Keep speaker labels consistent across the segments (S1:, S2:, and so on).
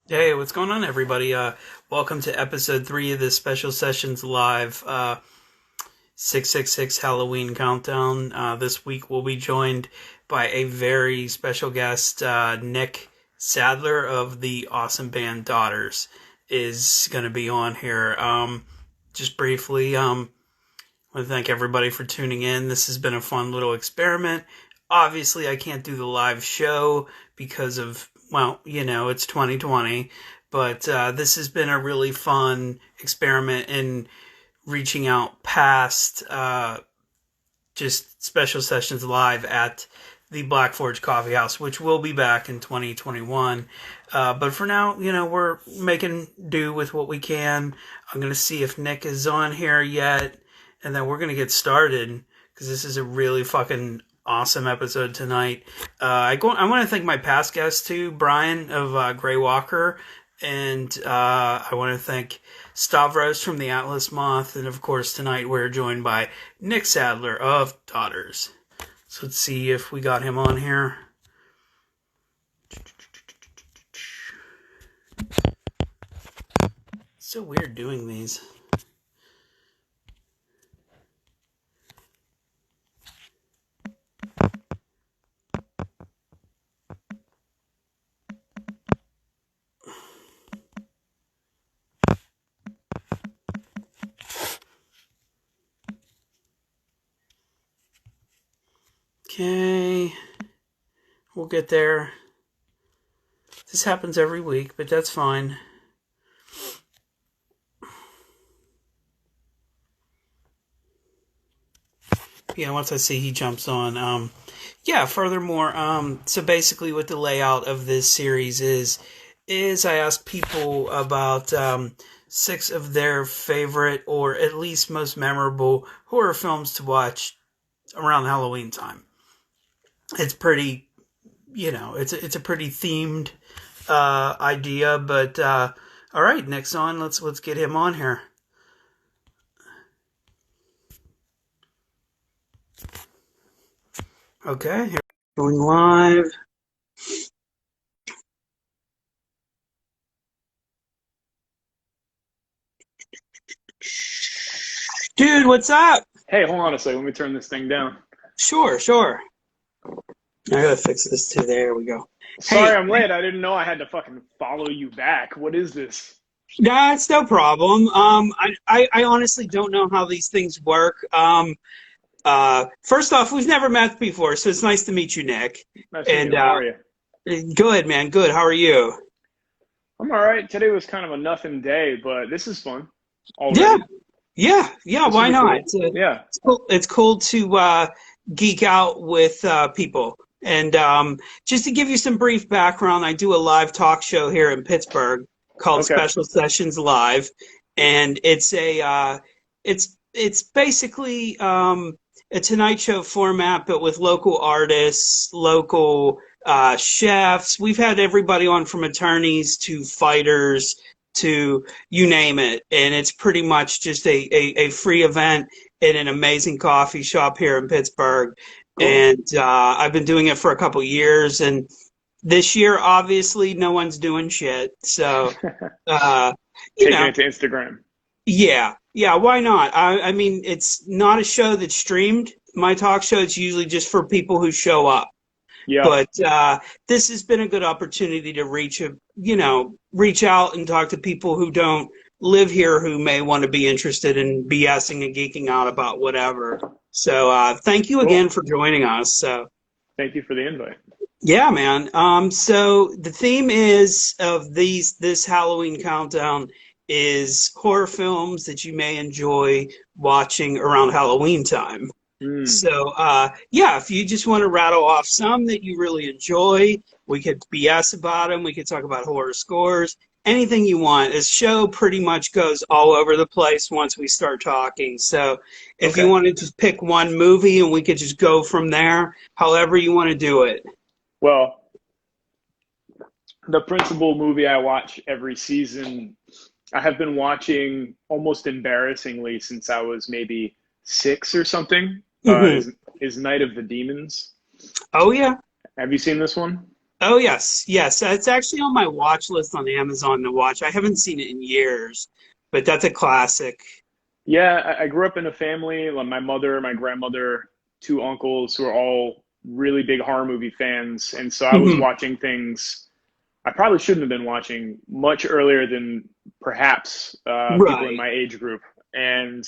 S1: Hey, what's going on, everybody? Welcome to episode 3 of the Special Sessions Live 666 Halloween Countdown. This week we'll be joined by a very special guest, Nick Sadler of the awesome band Daughters, is going to be on here. Just briefly, I want to thank everybody for tuning in. This has been a fun little experiment. Obviously, I can't do the live show because of, well, it's 2020, but this has been a really fun experiment in reaching out past just special sessions live at the Black Forge Coffee House, which will be back in 2021. But for now, we're making do with what we can. I'm going to see if Nick is on here yet, and then we're going to get started because this is a really fucking awesome episode tonight. I want to thank my past guests too, Brian of Grey Walker, and I want to thank Stavros from the Atlas Moth, and of course tonight we're joined by Nick Sadler of Daughters. So let's see if we got him on here. It's so weird doing these. Okay, we'll get there. This happens every week, but that's fine. Yeah, once I see he jumps on. Furthermore, so basically what the layout of this series is I ask people about 6 of their favorite or at least most memorable horror films to watch around Halloween time. It's pretty, it's a pretty themed idea, but all right, Nick's on. Let's get him on here. Okay, here going live. Dude, what's up?
S2: Hey, hold on a second. Let me turn this thing down.
S1: Sure. I gotta fix this too. There we go.
S2: Sorry
S1: Hey,
S2: I'm late. I didn't know I had to fucking follow you back. What is this?
S1: that's no problem. I honestly don't know how these things work. First off, we've never met before, so it's nice to meet you, Nick.
S2: Nice to meet
S1: And
S2: you. How are you?
S1: good, man. Good. How are you?
S2: I'm all right. Today was kind of a nothing day, but this is fun
S1: Yeah,
S2: already.
S1: yeah.
S2: This will
S1: Why
S2: be
S1: not?
S2: cool. Yeah.
S1: It's cool to geek out with people. And just to give you some brief background, I do a live talk show here in Pittsburgh called
S2: Okay.
S1: Special Sessions Live, and it's basically a Tonight Show format, but with local artists, local chefs. We've had everybody on from attorneys to fighters to you name it, and it's pretty much just a free event in an amazing coffee shop here in Pittsburgh.
S2: Cool.
S1: And I've been doing it for a couple years, and this year, obviously, no one's doing shit. So, uh, you
S2: Taking
S1: know,
S2: it to Instagram.
S1: yeah, why not? I mean, it's not a show that's streamed. My talk show, it's usually just for people who show up.
S2: Yeah.
S1: But this has been a good opportunity to reach out and talk to people who don't live here who may want to be interested in BSing and geeking out about whatever. So thank you again
S2: Cool.
S1: for joining us. So
S2: Thank you for the invite.
S1: yeah, man. So the theme is of this Halloween countdown is horror films that you may enjoy watching around Halloween time.
S2: Mm.
S1: So, yeah, if you just want to rattle off some that you really enjoy, we could BS about them. We could talk about horror scores, anything you want. This show pretty much goes all over the place once we start talking. So, if you
S2: Okay.
S1: wanted to pick one movie and we could just go from there, however you want to do it.
S2: Well, the principal movie I watch every season, I have been watching almost embarrassingly since I was maybe 6 or something.
S1: Hmm.
S2: Is Night of the Demons.
S1: Oh, yeah.
S2: Have you seen this one?
S1: Oh yes, yes. It's actually on my watch list on Amazon to watch. I haven't seen it in years, but that's a classic.
S2: Yeah, I grew up in a family, like my mother, my grandmother, two uncles who are all really big horror movie fans. And so I was
S1: Hmm.
S2: watching things I probably shouldn't have been watching much earlier than perhaps people in
S1: Right.
S2: my age group. And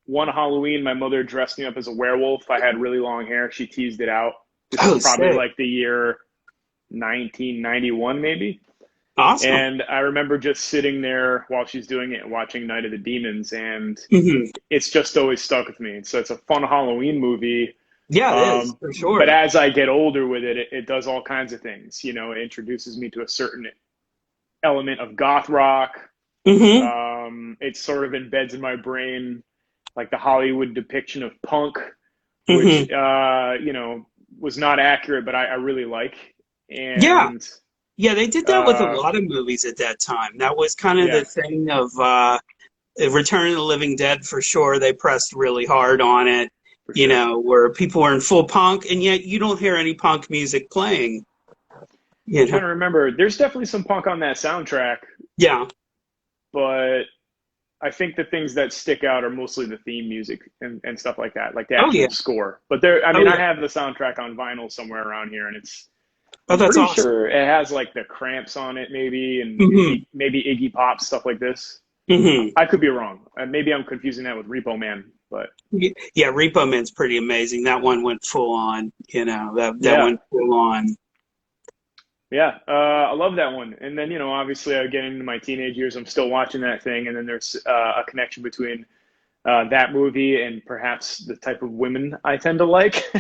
S2: one Halloween, my mother dressed me up as a werewolf. I had really long hair. She teased it out. This was
S1: Oh,
S2: probably
S1: sick.
S2: like the year 1991, maybe.
S1: Awesome.
S2: And I remember just sitting there while she's doing it, watching Night of the Demons, and
S1: Hmm.
S2: it's just always stuck with me. So it's a fun Halloween movie.
S1: Yeah, it is for
S2: But
S1: sure.
S2: as I get older with it, it does all kinds of things. You know, it introduces me to a certain element of goth rock.
S1: Hmm.
S2: It sort of embeds in my brain like the Hollywood depiction of punk, which
S1: Hmm.
S2: was not accurate, but I really like.
S1: Yeah.
S2: And
S1: Yeah, they did that with a
S2: uh,
S1: lot of movies at that time. That was kind of the
S2: yeah,
S1: thing of Return of the Living Dead for sure. They pressed really hard on it,
S2: for sure.
S1: where people were in full punk, and yet you don't hear any punk music playing,
S2: I'm
S1: you
S2: trying
S1: know.
S2: to remember. There's definitely some punk on that soundtrack,
S1: Yeah.
S2: but I think the things that stick out are mostly the theme music and stuff like that, like the
S1: Oh yeah.
S2: actual score. But there, I
S1: Oh
S2: mean, I
S1: yeah.
S2: have the soundtrack on vinyl somewhere around here, and
S1: Oh,
S2: I'm
S1: that's
S2: pretty
S1: awesome.
S2: sure it has like the Cramps on it, maybe, and
S1: Hmm.
S2: maybe Iggy Pop stuff like this.
S1: Hmm.
S2: I could be wrong. Maybe I'm confusing that with Repo Man, but
S1: Yeah, Repo Man's pretty amazing. That one went full on, that
S2: yeah,
S1: went full on.
S2: yeah, I love that one. And then obviously, I get into my teenage years. I'm still watching that thing, and then there's a connection between that movie and perhaps the type of women I tend to like.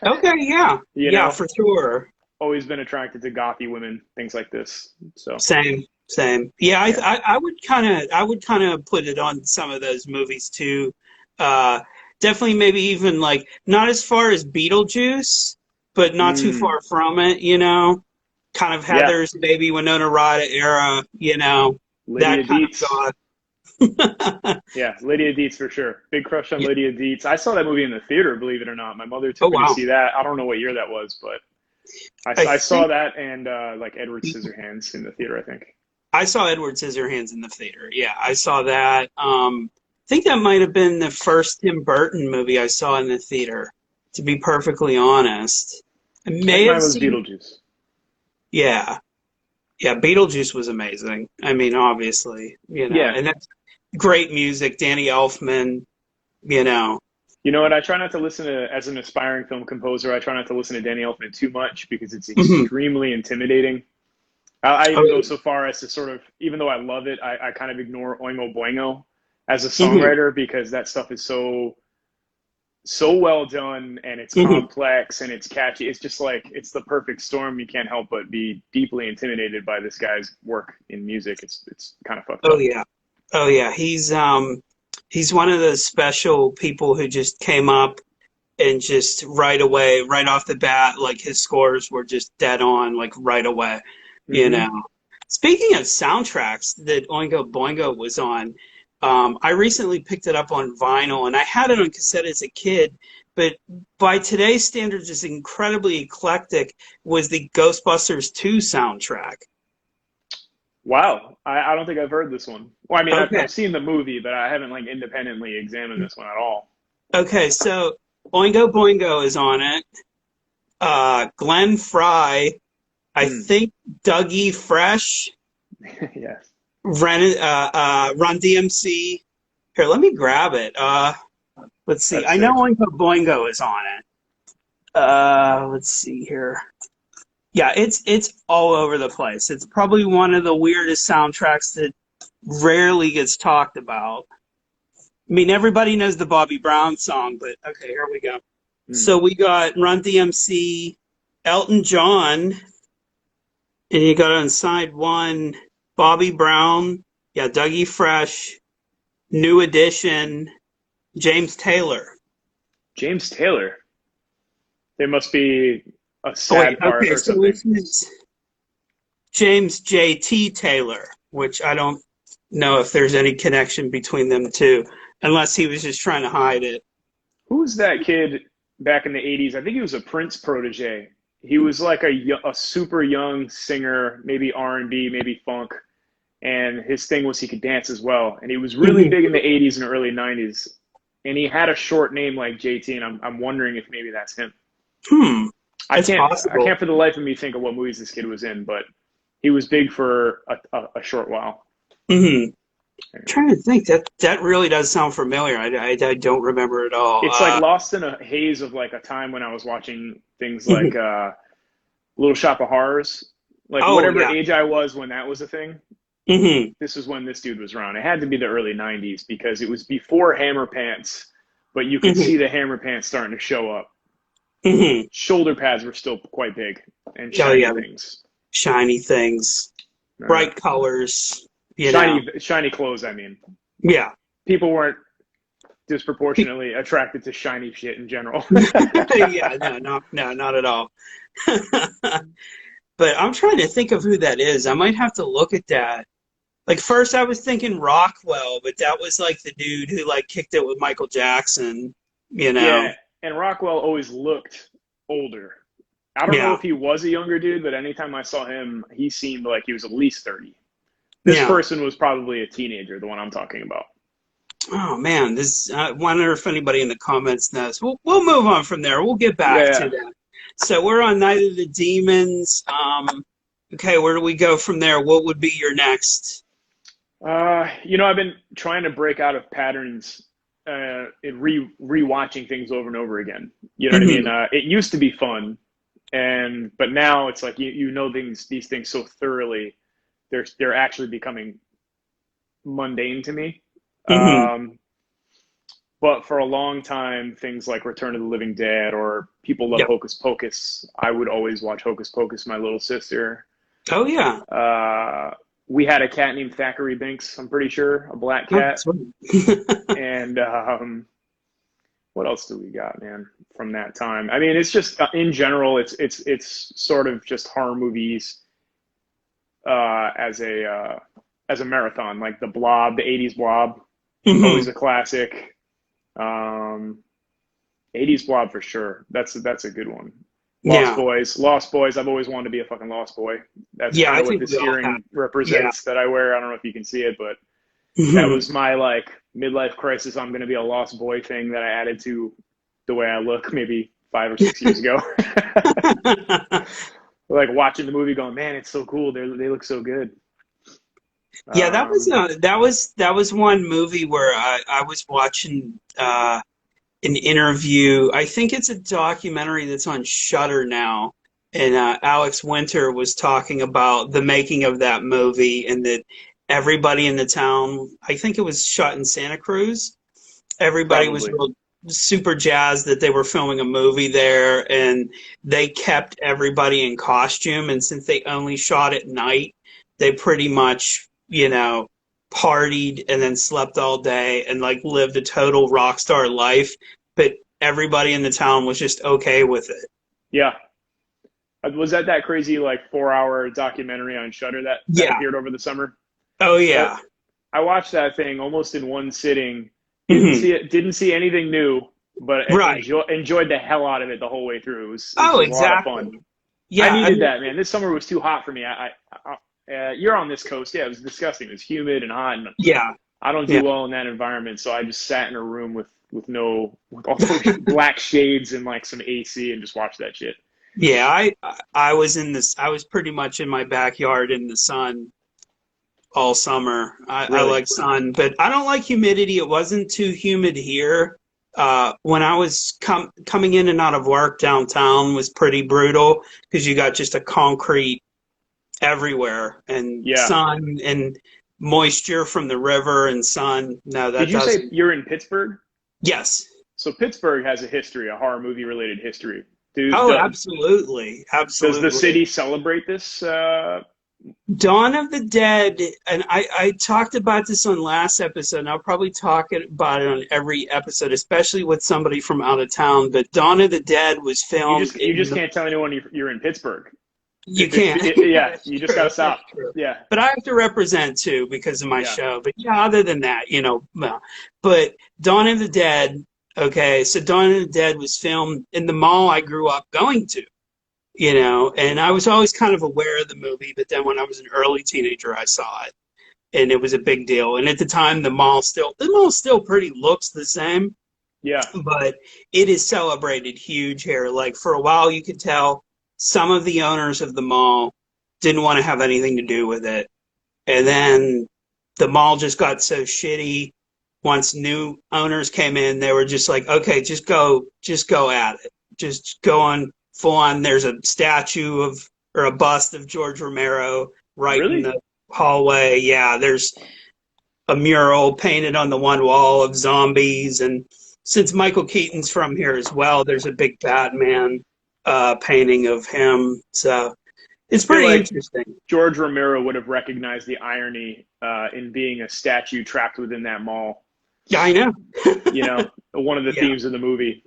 S1: Okay, yeah.
S2: you
S1: Yeah,
S2: know,
S1: for sure.
S2: always been attracted to gothy women, things like this. So
S1: Same, same. Yeah,
S2: yeah.
S1: I would kind of put it on some of those movies too. Uh, Definitely, maybe even like not as far as Beetlejuice, but not too
S2: Mm,
S1: far from it. You know, kind of
S2: yeah,
S1: Heather's Baby Winona Ryder era.
S2: Lydia
S1: That kind
S2: Dietz.
S1: of goth.
S2: Yeah, Lydia Dietz for sure. Big crush on
S1: Yeah.
S2: Lydia Dietz. I saw that movie in the theater, believe it or not. My mother
S1: Oh
S2: took me to
S1: wow.
S2: see that. I don't know what year that was, but
S1: I
S2: I saw
S1: think
S2: that and like Edward Scissorhands in the theater, I think.
S1: I saw Edward Scissorhands in the theater. Yeah, I saw that. I think that might have been the first Tim Burton movie I saw in the theater, to be perfectly honest. I
S2: I think
S1: may have
S2: mine was
S1: seen,
S2: Beetlejuice.
S1: yeah, yeah, Beetlejuice was amazing. I mean, obviously,
S2: Yeah.
S1: and that's great music. Danny Elfman, you know.
S2: You know what? I try not to listen to, as an aspiring film composer, I try not to listen to Danny Elfman too much because it's
S1: Mhm.
S2: extremely intimidating. I even go
S1: Oh,
S2: so far as to sort of, even though I love it, I kind of ignore Oingo Boingo as a
S1: mhm,
S2: songwriter because that stuff is so well done and it's
S1: mhm.
S2: complex and it's catchy. It's just like it's the perfect storm. You can't help but be deeply intimidated by this guy's work in music. It's kind of fucked
S1: Oh
S2: up.
S1: yeah, oh yeah. He's one of those special people who just came up and just right away, right off the bat, like his scores were just dead on, like right away, you
S2: Hmm.
S1: know. Speaking of soundtracks that Oingo Boingo was on, I recently picked it up on vinyl and I had it on cassette as a kid, but by today's standards is incredibly eclectic, was the Ghostbusters 2 soundtrack.
S2: Wow, I don't think I've heard this one. Well, I mean,
S1: Okay.
S2: I've seen the movie, but I haven't like independently examined this one at all.
S1: Okay, so Oingo Boingo is on it. Glenn Fry, I
S2: Hmm.
S1: think Dougie Fresh,
S2: Yes,
S1: Run DMC. Here, let me grab it. Let's see.
S2: that's
S1: I know
S2: sick.
S1: Oingo Boingo is on it. Let's see here. Yeah, it's all over the place. It's probably one of the weirdest soundtracks that rarely gets talked about. I mean, everybody knows the Bobby Brown song, but okay, here we go.
S2: Hmm.
S1: So we got Run DMC, Elton John, and you got on side one Bobby Brown, yeah, Dougie Fresh, New Edition, James Taylor.
S2: James Taylor. There must be a
S1: Oh wait,
S2: sad part
S1: okay,
S2: or
S1: so
S2: something.
S1: this is James J.T. Taylor, which I don't know if there's any connection between them two, unless he was just trying to hide it.
S2: Who's that kid back in the '80s? I think he was a Prince protege. he was like a super young singer, maybe R&B, maybe funk, and his thing was he could dance as well. And he was really
S1: Mhm.
S2: big in the '80s and early '90s. And he had a short name like JT, and I'm wondering if maybe that's him.
S1: Hmm.
S2: I
S1: It's
S2: can't I
S1: possible.
S2: can't for the life of me think of what movies this kid was in, but he was big for a short while.
S1: Hmm. Trying to think that really does sound familiar. I don't remember at all.
S2: It's like lost in a haze of like a time when I was watching things like
S1: Mhm.
S2: Little Shop of Horrors. Like
S1: Oh
S2: whatever
S1: yeah.
S2: age I was when that was a thing,
S1: Hmm.
S2: this is when this dude was around. It had to be the early '90s because it was before Hammer Pants, but you could see
S1: Hmm.
S2: the Hammer Pants starting to show up.
S1: Hmm.
S2: Shoulder pads were still quite big and
S1: Oh
S2: shiny
S1: yeah,
S2: things.
S1: shiny things,
S2: Uh,
S1: bright colors. You know.
S2: shiny clothes. I mean,
S1: Yeah.
S2: people weren't disproportionately attracted to shiny shit in general.
S1: Yeah. No. No. No. Not at all. But I'm trying to think of who that is. I might have to look at that. Like first, I was thinking Rockwell, but that was like the dude who like kicked it with Michael Jackson. You know.
S2: Yeah, and Rockwell always looked older. I don't know
S1: Yeah.
S2: if he was a younger dude, but anytime I saw him, he seemed like he was at least 30. This
S1: Yeah.
S2: person was probably a teenager, the one I'm talking about.
S1: Oh man, this. I wonder if anybody in the comments knows. We'll move on from there. We'll get back to
S2: Yeah,
S1: that. So we're on Night of the Demons. Okay, where do we go from there? What would be your next?
S2: I've been trying to break out of patterns in rewatching things over and over again. You know what I mean?
S1: Hmm.
S2: It used to be fun, but now it's like you know these things so thoroughly, they're actually becoming mundane to me.
S1: Hmm.
S2: Um, but for a long time, things like Return of the Living Dead or people love
S1: Yep.
S2: Hocus Pocus. I would always watch Hocus Pocus, my little sister.
S1: Oh yeah.
S2: Uh, we had a cat named Thackeray Binks, I'm pretty sure, a black
S1: Oh,
S2: cat.
S1: that's right.
S2: And what else do we got, man, from that time? I mean, it's just in general, it's sort of just horror movies uh, as a uh, as a marathon, like the Blob, the '80s Blob, always
S1: Hmm.
S2: a classic. Um, '80s Blob for sure. That's a good one.
S1: Yeah.
S2: Lost Boys. I've always wanted to be a fucking Lost Boy. That's
S1: Yeah.
S2: kind
S1: I
S2: of what
S1: think
S2: this
S1: we all have.
S2: earring
S1: Yeah.
S2: represents that I wear. I don't know if you can see it, but that
S1: Hmm.
S2: was my like midlife crisis. I'm going to be a Lost Boy thing that I added to the way I look maybe 5 or 6 years ago. Like watching the movie, going, man, it's so cool. They look so good.
S1: Yeah, that was
S2: Um,
S1: that was one movie where I was watching an interview. I think it's a documentary that's on Shudder now, and Alex Winter was talking about the making of that movie and that everybody in the town. I think it was shot in Santa Cruz. Everybody was
S2: Probably.
S1: real super jazzed that they were filming a movie there, and they kept everybody in costume. And since they only shot at night, they pretty much, partied and then slept all day and like lived a total rock star life. But everybody in the town was just okay with it.
S2: Yeah. Was that crazy like 4 hour documentary on Shudder that
S1: Yeah.
S2: appeared over the summer?
S1: Oh
S2: That
S1: yeah.
S2: I watched that thing almost in one sitting. Didn't
S1: Hmm.
S2: see it. Didn't see anything new, but
S1: Right.
S2: enjoyed the hell out of it the whole way through. It was
S1: Oh,
S2: just a lot of fun.
S1: exactly.
S2: I
S1: Yeah. I
S2: needed
S1: mean,
S2: that, man. This summer was too hot for me. You're on this coast. Yeah, it was disgusting. It was humid and hot, and
S1: yeah.
S2: I don't
S1: Yeah.
S2: do well in that environment. So I just sat in a room with all those black shades and like some AC and just watched that shit.
S1: Yeah, I was in this. I was pretty much in my backyard in the sun all summer. I
S2: Really?
S1: like sun, but I don't like humidity. It wasn't too humid here. When I was coming in and out of work downtown was pretty brutal because you got just a concrete everywhere and
S2: Yeah.
S1: sun and moisture from the river and sun. No,
S2: Did
S1: that
S2: you say
S1: doesn't.
S2: you're in Pittsburgh?
S1: Yes.
S2: So Pittsburgh has a history, a horror movie related history.
S1: Oh, absolutely,
S2: Does the
S1: absolutely.
S2: city celebrate this?
S1: Dawn of the Dead, and I talked about this on last episode, and I'll probably talk about it on every episode, especially with somebody from out of town. But Dawn of the Dead was filmed
S2: You
S1: in
S2: just
S1: the,
S2: can't tell anyone you're in Pittsburgh.
S1: you can't. Yeah,
S2: Yeah,
S1: that's
S2: you just gotta
S1: true.
S2: stop.
S1: That's true.
S2: Yeah,
S1: But I have to represent too because of my
S2: yeah.
S1: show. But yeah, other than that, well, but Dawn of the Dead, okay, so Dawn of the Dead was filmed in the mall I grew up going to. And I was always kind of aware of the movie, but then when I was an early teenager, I saw it, and it was a big deal. And at the time, the mall still pretty looks the same,
S2: Yeah.
S1: but it is celebrated huge here. Like for a while, you could tell some of the owners of the mall didn't want to have anything to do with it, and then the mall just got so shitty. Once new owners came in, they were just like, okay, just go at it. Just go on full on. There's a statue of or a bust of George Romero right in
S2: Really?
S1: the hallway. Yeah, there's a mural painted on the one wall of zombies. And since Michael Keaton's from here as well, there's a big Batman painting of him. So it's
S2: I feel
S1: pretty
S2: like
S1: interesting.
S2: George Romero would have recognized the irony in being a statue trapped within that mall.
S1: Yeah, I know.
S2: One of the
S1: Yeah.
S2: themes of the movie.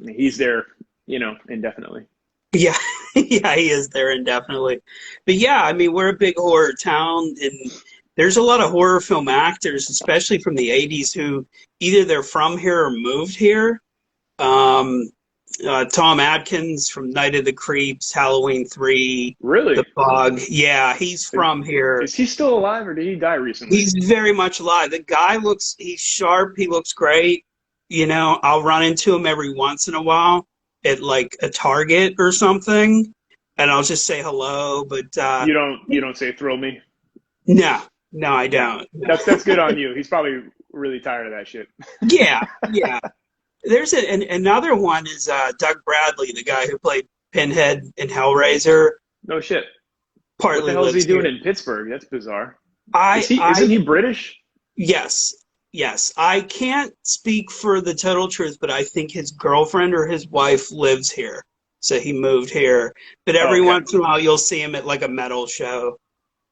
S2: He's there, indefinitely.
S1: Yeah, yeah, he is there indefinitely. But yeah, I mean, we're a big horror town, and there's a lot of horror film actors, especially from the 80s, who either they're from here or moved here. Um, Tom Atkins from Night of the Creeps, Halloween 3, The
S2: Really?
S1: Bug. Yeah, he's
S2: Is,
S1: from here.
S2: is he still alive or did he die recently?
S1: He's very much alive. The guy he's sharp. He looks great. I'll run into him every once in a while at like a Target or something, and I'll just say hello. But
S2: You don't say thrill me.
S1: no, no, I don't.
S2: That's good on you. He's probably really tired of that shit.
S1: Yeah, yeah. Another one is Doug Bradley, the guy who played Pinhead in Hellraiser.
S2: No shit. What the
S1: Partly
S2: hell is he
S1: lives
S2: doing
S1: here.
S2: in Pittsburgh? That's bizarre. Is
S1: I,
S2: he isn't
S1: I,
S2: he British?
S1: yes, yes. I can't speak for the total truth, but I think his girlfriend or his wife lives here, so he moved here. But
S2: Oh,
S1: every
S2: okay.
S1: once in a while, you'll see him at like a metal show,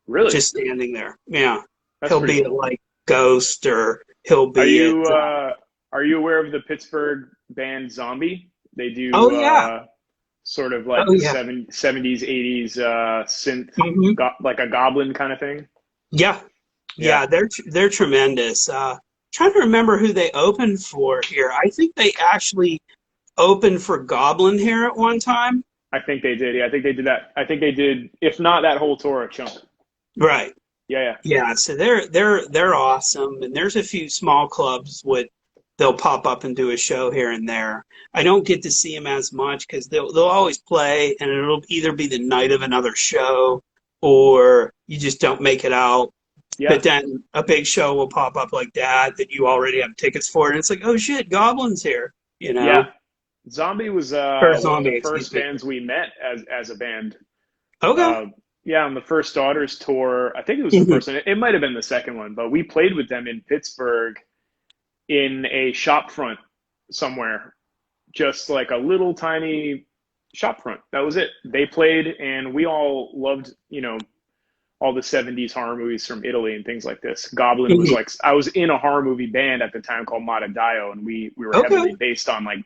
S2: Really?
S1: just standing there. Yeah,
S2: That's
S1: he'll
S2: pretty
S1: be at
S2: cool.
S1: like Ghost, or he'll
S2: Are
S1: be at.
S2: you uh are you aware of the Pittsburgh band Zombie? They
S1: Oh
S2: do
S1: yeah,
S2: sort of like
S1: oh yeah.
S2: 70s 80s synth
S1: Hmm.
S2: like a goblin kind of thing.
S1: Yeah,
S2: Yeah.
S1: yeah, they're tremendous. Trying to remember who they opened for here. I think they actually opened for Goblin here at one time.
S2: I think they did. Yeah, I think they did that. I think they did, if not that whole tour, a chunk.
S1: Right.
S2: Yeah, yeah.
S1: Yeah, so they're awesome, and there's a few small clubs with they'll pop up and do a show here and there. I don't get to see them as much because they'll always play, and it'll either be the night of another show, or you just don't make it out.
S2: Yeah.
S1: But then a big show will pop up like that you already have tickets for, and it's like, oh shit, Goblin's here, you
S2: Yeah.
S1: know,
S2: Zombie was
S1: or
S2: one of
S1: Zombie,
S2: the
S1: excuse
S2: first
S1: me.
S2: bands we met as a band.
S1: Okay.
S2: Uh, yeah, on the First Daughters tour, I think it was the
S1: Hmm.
S2: first one. It might have been the second one, but we played with them in Pittsburgh in a shop front somewhere, just like a little tiny shop front. That was it. They played, and we all loved, all the 70s horror movies from Italy and things like this. Goblin was
S1: Hmm.
S2: like, I was in a horror movie band at the time called Mata Dio, and we were
S1: Okay.
S2: heavily based on like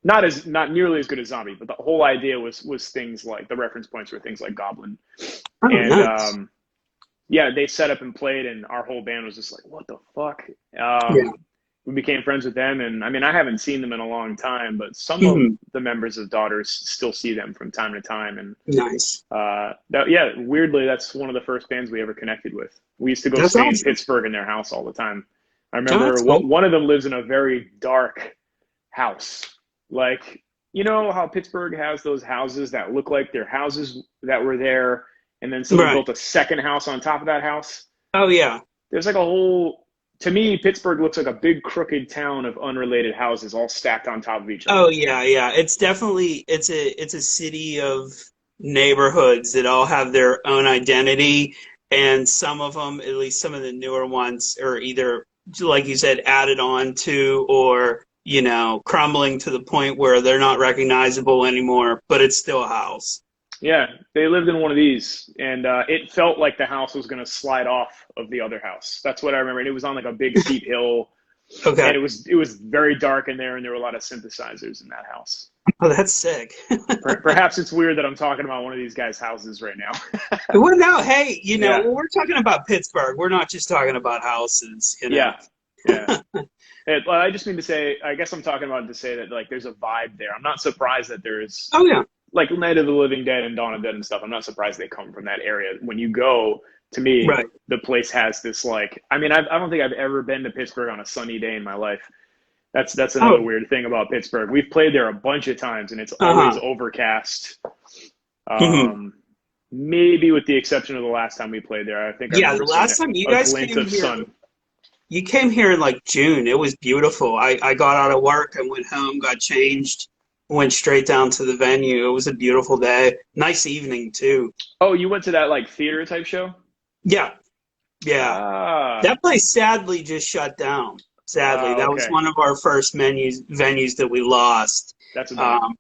S2: not nearly as good as Zombie, but the whole idea was things like the reference points were things like Goblin,
S1: Oh,
S2: and
S1: nice.
S2: yeah, they set up and played, and our whole band was just like, what the fuck?
S1: Yeah.
S2: We became friends with them, and I mean, I haven't seen them in a long time, but some of
S1: Hmm.
S2: the members of Daughters still see them from time to time, and
S1: Nice.
S2: yeah, weirdly, that's one of the first bands we ever connected with. We used to go
S1: That's
S2: stay in
S1: awesome.
S2: Pittsburgh in their house all the time. I
S1: Oh, that's
S2: remember
S1: cool.
S2: one of them lives in a very dark house. Like, you know how Pittsburgh has those houses that look like they're houses that were there, and then someone
S1: Right.
S2: built a second house on top of that house?
S1: Oh yeah.
S2: There's like a whole, to me, Pittsburgh looks like a big crooked town of unrelated houses all stacked on top of each
S1: Oh
S2: other.
S1: yeah, yeah. It's a city of neighborhoods that all have their own identity, and some of them, at least some of the newer ones, are either like you said, added on to, or crumbling to the point where they're not recognizable anymore, but it's still a house.
S2: Yeah, they lived in one of these, and it felt like the house was going to slide off of the other house. That's what I remember. And it was on like a big steep hill, and
S1: Okay.
S2: it was very dark in there, and there were a lot of synthesizers in that house.
S1: Oh, that's sick.
S2: Perhaps it's weird that I'm talking about one of these guys' houses right now.
S1: Well, no, hey,
S2: Yeah,
S1: when we're talking about Pittsburgh, we're not just talking about houses.
S2: yeah, yeah. I just mean to say, I guess I'm talking about to say that like there's a vibe there. I'm not surprised that there is
S1: Oh yeah.
S2: like Night of the Living Dead and Dawn of the Dead and stuff. I'm not surprised they come from that area. When you go, to me,
S1: Right.
S2: the place has this like. I mean, I don't think I've ever been to Pittsburgh on a sunny day in my life. That's another
S1: Oh,
S2: weird thing about Pittsburgh. We've played there a bunch of times, and it's always
S1: uh-huh.
S2: overcast.
S1: Hmm.
S2: Um, Maybe with the exception of the last time we played there, I think I
S1: Yeah,
S2: remember
S1: the
S2: seeing
S1: last time you
S2: a
S1: guys
S2: glint
S1: came
S2: of
S1: here,
S2: sun.
S1: you came here in like June. It was beautiful. I got out of work, I went home, got changed, went straight down to the venue. It was a beautiful day. Nice evening too.
S2: Oh, you went to that like theater type show?
S1: Yeah, yeah.
S2: Ah,
S1: That place sadly just shut down. Sadly, that was
S2: okay.
S1: one of our first venues that we lost.
S2: That's a bummer.
S1: Um,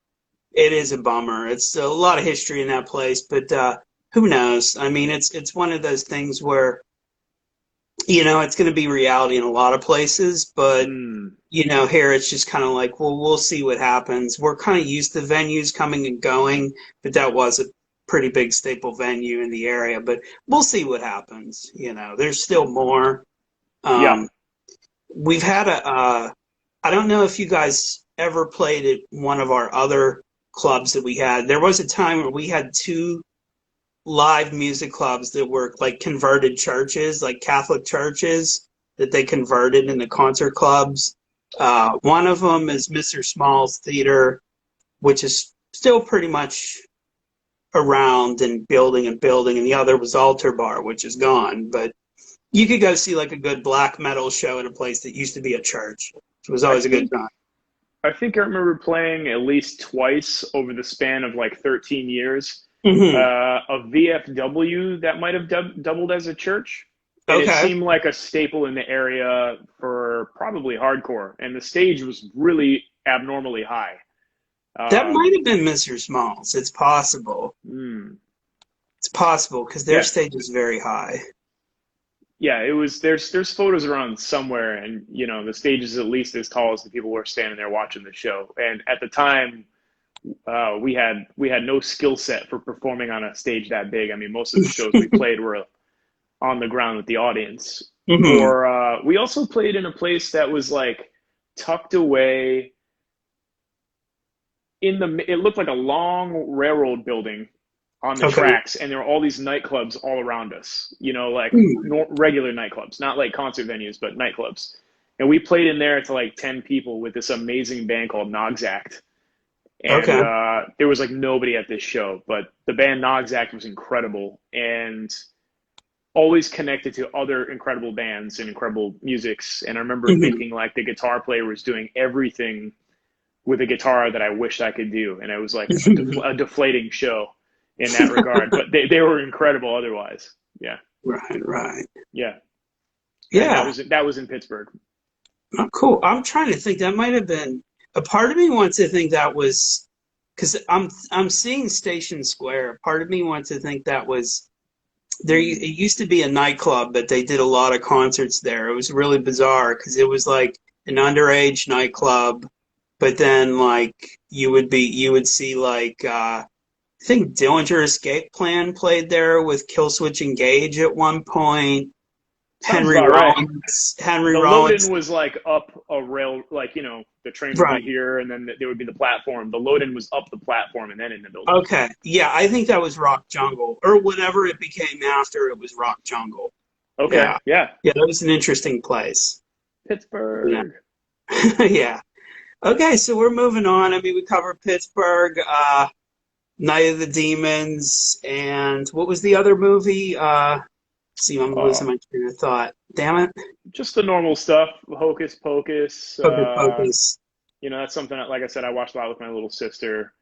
S1: it is a bummer. It's a lot of history in that place, but who knows? I mean, it's one of those things where it's going to be reality in a lot of places, but
S2: Hmm.
S1: here it's just kind of like, well, we'll see what happens. We're kind of used to venues coming and going, but that was a pretty big staple venue in the area. But we'll see what happens. There's still more.
S2: Yeah.
S1: Um, we've had I don't know if you guys ever played at one of our other clubs that we had. There was a time where we had two live music clubs that were like converted churches, like Catholic churches that they converted into concert clubs. One of them is Mr. Small's Theater, which is still pretty much around and building, and the other was Altar Bar, which is gone. But you could go see like a good black metal show in a place that used to be a church. It was
S2: I
S1: always a good
S2: think
S1: time.
S2: I think I remember playing at least twice over the span of like 13 years.
S1: Hmm.
S2: A VFW that might have doubled as a church, and it
S1: Okay.
S2: seemed like a staple in the area for probably hardcore. And the stage was really abnormally high.
S1: That might
S2: Um,
S1: have been Mr. Smalls. It's possible.
S2: hmm.
S1: It's possible because their
S2: Yeah,
S1: stage is very high.
S2: yeah. It was there's photos around somewhere, and the stage is at least as tall as the people who were standing there watching the show. And at the time, we had no skill set for performing on a stage that big. I mean, most of the shows we played were on the ground with the audience.
S1: Hmm.
S2: Or we also played in a place that was like tucked away in the. It looked like a long railroad building on the
S1: Okay.
S2: tracks, and there were all these nightclubs all around us. Like
S1: Hmm.
S2: regular nightclubs, not like concert venues, but nightclubs. And we played in there to like 10 people with this amazing band called Noxact. And
S1: Okay.
S2: there was like nobody at this show, but the band Noxact was incredible and always connected to other incredible bands and incredible musics. And I remember
S1: Hmm.
S2: thinking like the guitar player was doing everything with a guitar that I wished I could do, and it was like a deflating show in that regard. But they were incredible otherwise. Yeah,
S1: Right, right.
S2: yeah, and that
S1: Yeah.
S2: was that was in Pittsburgh.
S1: Oh, cool. I'm trying to think. That might have been a part of me wants to think that was because I'm seeing Station Square. Part of me wants to think that was there. It
S2: Mm.
S1: used to be a nightclub, but they did a lot of concerts there. It was really bizarre because it was like an underage nightclub, but then like you would see like I think Dillinger Escape Plan played there with Killswitch Engage at one point.
S2: Sounds about right.
S1: Henry
S2: The load-in
S1: Rollins,
S2: was like up a rail, like the train would be
S1: right.
S2: here, and then there would be the platform. The load-in was up the platform and then in the building.
S1: Okay. Yeah, I think that was Rock Jungle. Or whenever it became after it was Rock Jungle.
S2: Okay,
S1: Yeah.
S2: yeah,
S1: Yeah, that was an interesting place. Yeah.
S2: Pittsburgh.
S1: Yeah. Okay, so we're moving on. I mean, we covered Pittsburgh, Night of the Demons, and what was the other movie? See, I'm losing
S2: Uh,
S1: my train of thought. Damn it.
S2: just the normal stuff. Hocus Pocus.
S1: Hocus Pocus.
S2: That's something that, like I said, I watched a lot with my little sister.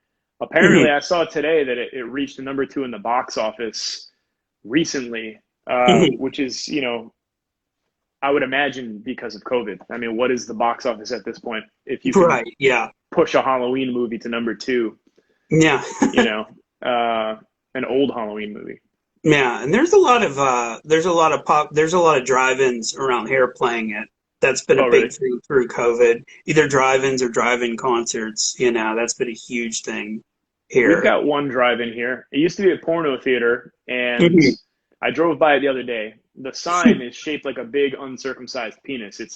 S2: Apparently,
S1: Mhm.
S2: I saw today that it reached the number two in the box office recently,
S1: Mhm.
S2: which is, I would imagine because of COVID. I mean, what is the box office at this point? If you can
S1: Right, yeah.
S2: push a Halloween movie to number two,
S1: Yeah.
S2: you know, an old Halloween movie.
S1: Yeah, and there's a lot of drive-ins around here playing it. That's been a
S2: Oh,
S1: big
S2: really?
S1: thing through COVID. Either drive-ins or drive-in concerts, that's been a huge thing
S2: We've
S1: here.
S2: got one drive-in here. It used to be a porno theater, and
S1: Mhm.
S2: I drove by it the other day. The sign is shaped like a big uncircumcised penis.
S1: Okay.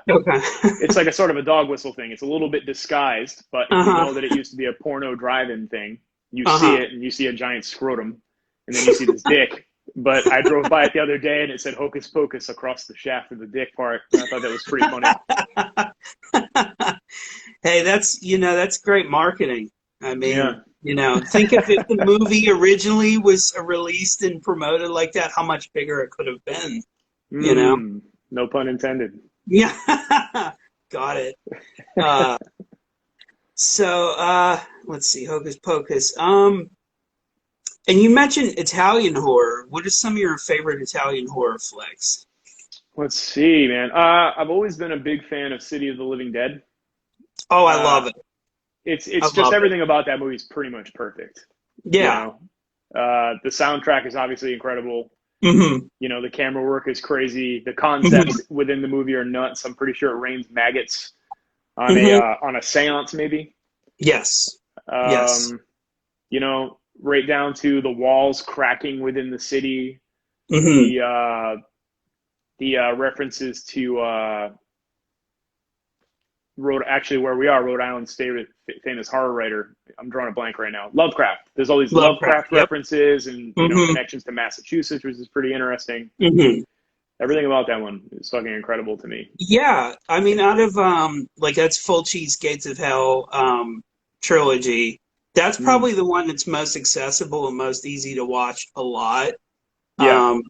S2: It's like a sort of a dog whistle thing. It's a little bit disguised, but if you
S1: Uh-huh.
S2: know that it used to be a porno drive-in thing, you see
S1: Uh-huh.
S2: it and you see a giant scrotum, and then you see this dick. But I drove by it the other day and it said Hocus Pocus across the shaft of the dick part. And I thought that was pretty funny.
S1: Hey, that's great marketing. I mean,
S2: Yeah.
S1: think if the movie originally was released and promoted like that, how much bigger it could have been, you know?
S2: No pun intended.
S1: Yeah. Got it. Uh, let's see, Hocus Pocus. And you mentioned Italian horror. What are some of your favorite Italian horror flicks?
S2: Let's see, man. I've always been a big fan of City of the Living Dead.
S1: Oh, I
S2: Uh,
S1: love it. I
S2: it's just
S1: love it.
S2: everything about that movie is pretty much perfect. You
S1: Yeah.
S2: know, the soundtrack is obviously incredible.
S1: Hmm.
S2: The camera work is crazy. The
S1: Hmm.
S2: concepts within the movie are nuts. I'm pretty sure it rains maggots
S1: Hmm.
S2: on a séance, maybe.
S1: Yes. Yes.
S2: Um, right down to the walls cracking within the city.
S1: Hmm.
S2: The references to actually where we are, Rhode Island's favorite famous horror writer. I'm drawing a blank right now. Lovecraft. There's all these
S1: Lovecraft.
S2: Lovecraft
S1: Yep.
S2: references and
S1: Hmm.
S2: connections to Massachusetts, which is pretty interesting.
S1: Hmm.
S2: Everything about that one is fucking incredible to me.
S1: Yeah. I mean, out of like that's Full Cheese Gates of Hell trilogy. That's
S2: Mm.
S1: probably the one that's most accessible and most easy to watch a lot.
S2: Yeah,
S1: Um,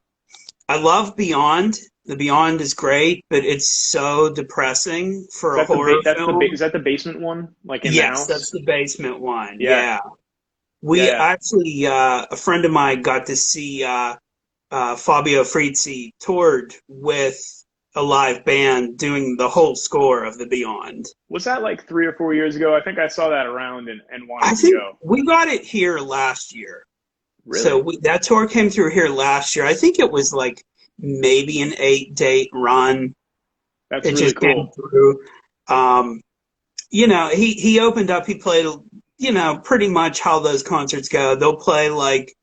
S1: I love Beyond. The Beyond is great, but it's so depressing
S2: is
S1: for a
S2: that the
S1: horror
S2: is
S1: film.
S2: that the basement one, like in the
S1: Yes, that's
S2: house?
S1: the basement one.
S2: Yeah,
S1: Yeah.
S2: yeah,
S1: We
S2: yeah.
S1: actually, a friend of mine got to see Fabio Frizzi toured with a live band doing the whole score of The Beyond.
S2: Was that like 3 or 4 years ago? I think I saw that around and
S1: I
S2: wanted to
S1: think
S2: go.
S1: we got it here last year. So
S2: Really?
S1: that tour came through here last year. I think it was like maybe an 8 date run.
S2: That's
S1: It
S2: really
S1: just came
S2: cool.
S1: through. Um, he opened up. He played, pretty much how those concerts go. They'll play like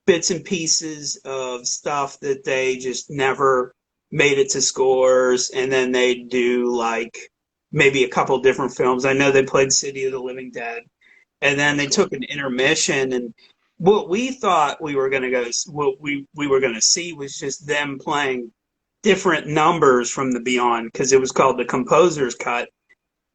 S1: bits and pieces of stuff that they just never made it to scores, and then they do like maybe a couple different films. I know they played City of the Living Dead, and then
S2: That's
S1: they
S2: cool.
S1: took an intermission, and what we thought we were going to go, what we were going to see was just them playing different numbers from the Beyond because it was called the Composer's Cut.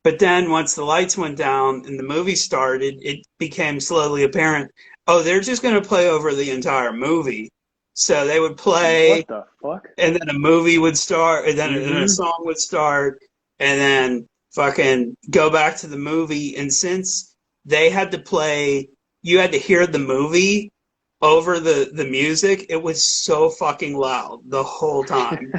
S1: But then once the lights went down and the movie started, it became slowly apparent, oh, they're just going to play over the entire movie. So they would play,
S2: What the fuck?
S1: and then a movie would start, and then a
S2: Mm-hmm.
S1: song would start, and then fucking go back to the movie. And since they had to play, you had to hear the movie over the music, it was so fucking loud the whole time.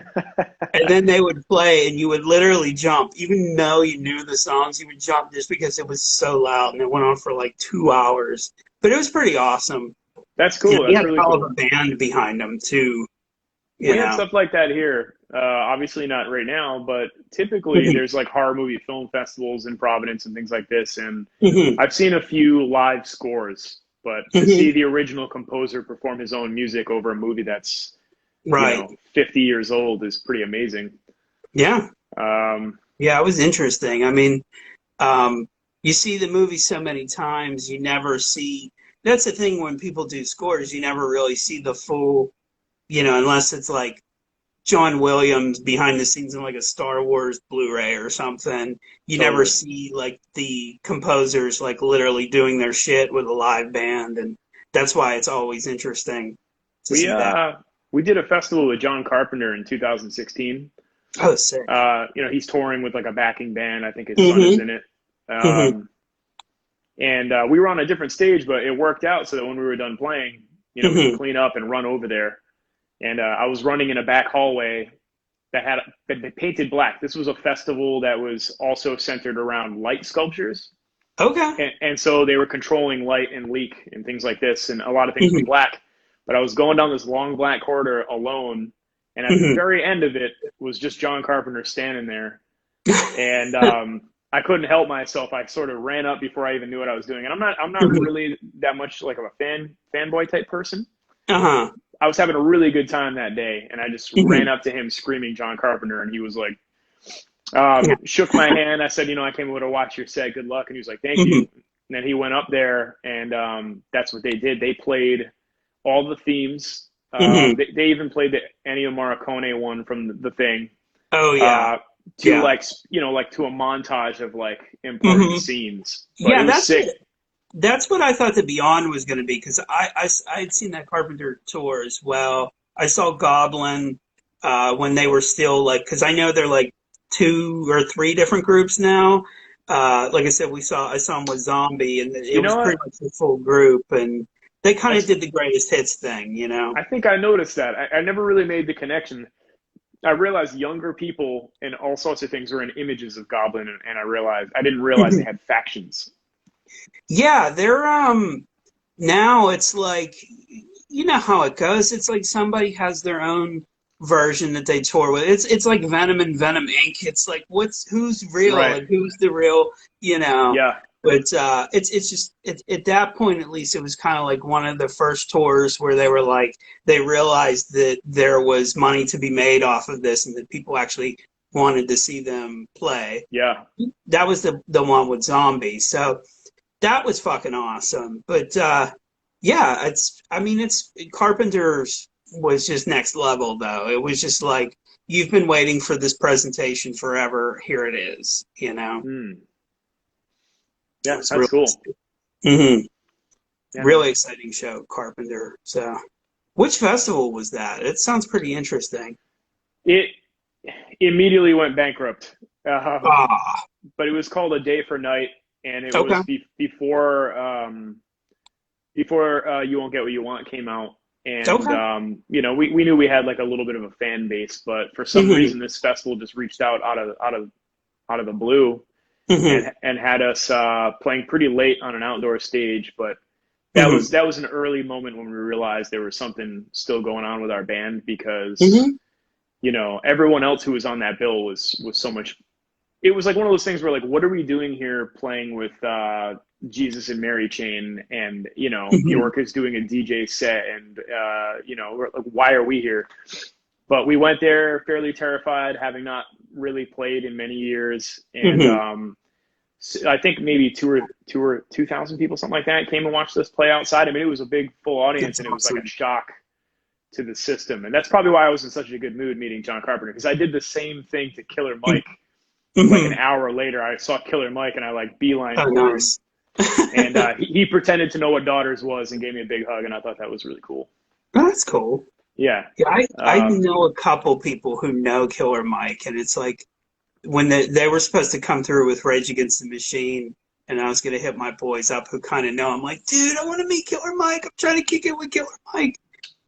S1: And then they would play, and you would literally jump, even though you knew the songs. You would jump just because it was so loud, and it went on for like 2 hours. But it was pretty awesome.
S2: That's
S1: And
S2: cool.
S1: he
S2: That's
S1: had a
S2: really
S1: hell of a
S2: cool.
S1: band behind him too. You
S2: We had
S1: know.
S2: stuff like that here. Obviously not right now, but typically
S1: Hmm.
S2: there's like horror movie film festivals in Providence and things like this. And
S1: Hmm.
S2: I've seen a few live scores, but to see
S1: Hmm.
S2: the original composer perform his own music over a movie that's,
S1: Right.
S2: 50 years old is pretty amazing.
S1: Yeah.
S2: Um,
S1: Yeah. It was interesting. I mean, um, you see the movie so many times, you never see. That's the thing when people do scores, you never really see the full. Unless it's like John Williams behind the scenes in like a Star Wars Blu-ray or something. You never
S2: totally.
S1: see like the composers like literally doing their shit with a live band, and that's why it's always interesting to
S2: We
S1: see that.
S2: uh we did a festival with John Carpenter in 2016.
S1: Oh, sick.
S2: He's touring with like a backing band. I think his son is
S1: Mm-hmm.
S2: in it.
S1: Mm-hmm.
S2: And we were on a different stage, but it worked out so that when we were done playing, we could
S1: Mm-hmm.
S2: clean up and run over there. And I was running in a back hallway that painted black. This was a festival that was also centered around light sculptures.
S1: Okay.
S2: And so they were controlling light and leak and things like this, and a lot of things were
S1: Mm-hmm.
S2: black. But I was going down this long black corridor alone, and at the
S1: Mm-hmm.
S2: very end of it was just John Carpenter standing there, and I couldn't help myself. I sort of ran up before I even knew what I was doing, and I'm not really that much like of a fanboy type person.
S1: Uh-huh.
S2: I was having a really good time that day, and I just ran
S1: Mm-hmm.
S2: up to him screaming John Carpenter, and he was like,
S1: Yeah.
S2: shook my hand. I said, I came over to watch your set. Good luck. And he was like, thank
S1: Mm-hmm.
S2: you. And then he went up there, and that's what they did. They played all the themes.
S1: Hmm.
S2: They even played the Ennio Morricone one from the Thing,
S1: Oh yeah,
S2: uh, to
S1: yeah.
S2: like like to a montage of like important
S1: Hmm.
S2: scenes. But it
S1: Yeah,
S2: was sick.
S1: that's what I thought the Beyond was going to be because I had seen that Carpenter tour as well. I saw Goblin when they were still like because I know they're like two or three different groups now. Like I said, I saw them with Zombie, and it
S2: You
S1: was
S2: know
S1: pretty
S2: what?
S1: much the full group, and they kind of
S2: That's
S1: did the greatest hits thing, you know.
S2: I think I noticed that. I never really made the connection. I realized younger people and all sorts of things are in images of Goblin, and I didn't realize they had factions.
S1: Yeah, they're now it's like you know how it goes. It's like somebody has their own version that they tour with. It's like Venom and Venom Inc. It's like who's real
S2: Right.
S1: and who's the real, you know.
S2: Yeah.
S1: But it's just at that point at least it was kind of like one of the first tours where they were like they realized that there was money to be made off of this and that people actually wanted to see them play.
S2: Yeah.
S1: That was the one with zombies. So that was fucking awesome. But yeah, it's Carpenter's was just next level though. It was just like you've been waiting for this presentation forever. Here it is. You know,
S2: Hmm.
S1: it
S2: Yeah.
S1: was
S2: That's cool.
S1: hmm
S2: Yeah.
S1: really exciting show, Carpenter. So, which festival was that? It sounds pretty interesting.
S2: It immediately went bankrupt.
S1: Ah,
S2: But it was called A Day for Night, and it
S1: okay,
S2: was before You Won't Get What You Want came out. And
S1: okay.
S2: we knew we had like a little bit of a fan base, but for some
S1: Hmm.
S2: reason this festival just reached out of the blue
S1: Hmm.
S2: and had us playing pretty late on an outdoor stage. But
S1: Hmm.
S2: that was an early moment when we realized there was something still going on with our band because
S1: Hmm.
S2: everyone else who was on that bill was so much. It was like one of those things where like, what are we doing here playing with Jesus and Mary Chain, and
S1: Hmm.
S2: Bjork is doing a DJ set, and we're like, why are we here? But we went there fairly terrified, having not really played in many years, and
S1: Hmm.
S2: I think maybe 2,000 people, something like that, came and watched us play outside. I mean, it was a big full audience,
S1: That's
S2: and it was like a
S1: awesome.
S2: shock to the system, and that's probably why I was in such a good mood meeting John Carpenter, because I did the same thing to Killer Mike. Like an
S1: Hmm.
S2: hour later, I saw Killer Mike, and I like beeline
S1: Oh,
S2: for him,
S1: nice.
S2: and he pretended to know what Daughters was and gave me a big hug, and I thought that was really cool.
S1: That's cool.
S2: Yeah.
S1: Yeah, I
S2: Um,
S1: know a couple people who know Killer Mike, and it's like when they were supposed to come through with Rage Against the Machine, and I was gonna hit my boys up who kind of know. I'm like, dude, I want to meet Killer Mike. I'm trying to kick it with Killer Mike,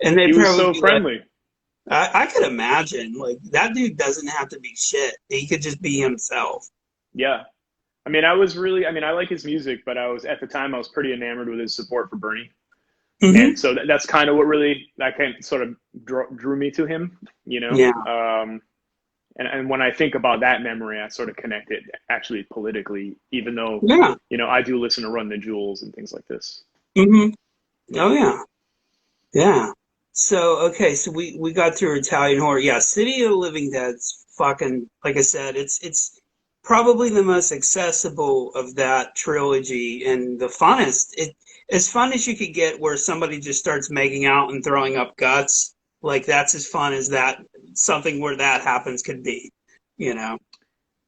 S1: and
S2: he
S1: they'd
S2: was
S1: probably
S2: so
S1: be like,
S2: friendly.
S1: I could imagine like that dude doesn't have to be shit. He could just be himself.
S2: Yeah. I like his music, but at the time, I was pretty enamored with his support for Bernie. And
S1: Hmm.
S2: so that's kind of what really, that kind of sort of drew me to him,
S1: Yeah,
S2: and when I think about that memory, I sort of connect it actually politically, even though,
S1: yeah.
S2: I do listen to Run the Jewels and things like this.
S1: Hmm. Oh yeah, yeah. So okay, so we got through Italian horror. Yeah, City of the Living Dead's fucking like I said, it's probably the most accessible of that trilogy and the funnest. It as fun as you could get where somebody just starts making out and throwing up guts. Like that's as fun as that something where that happens could be, you know.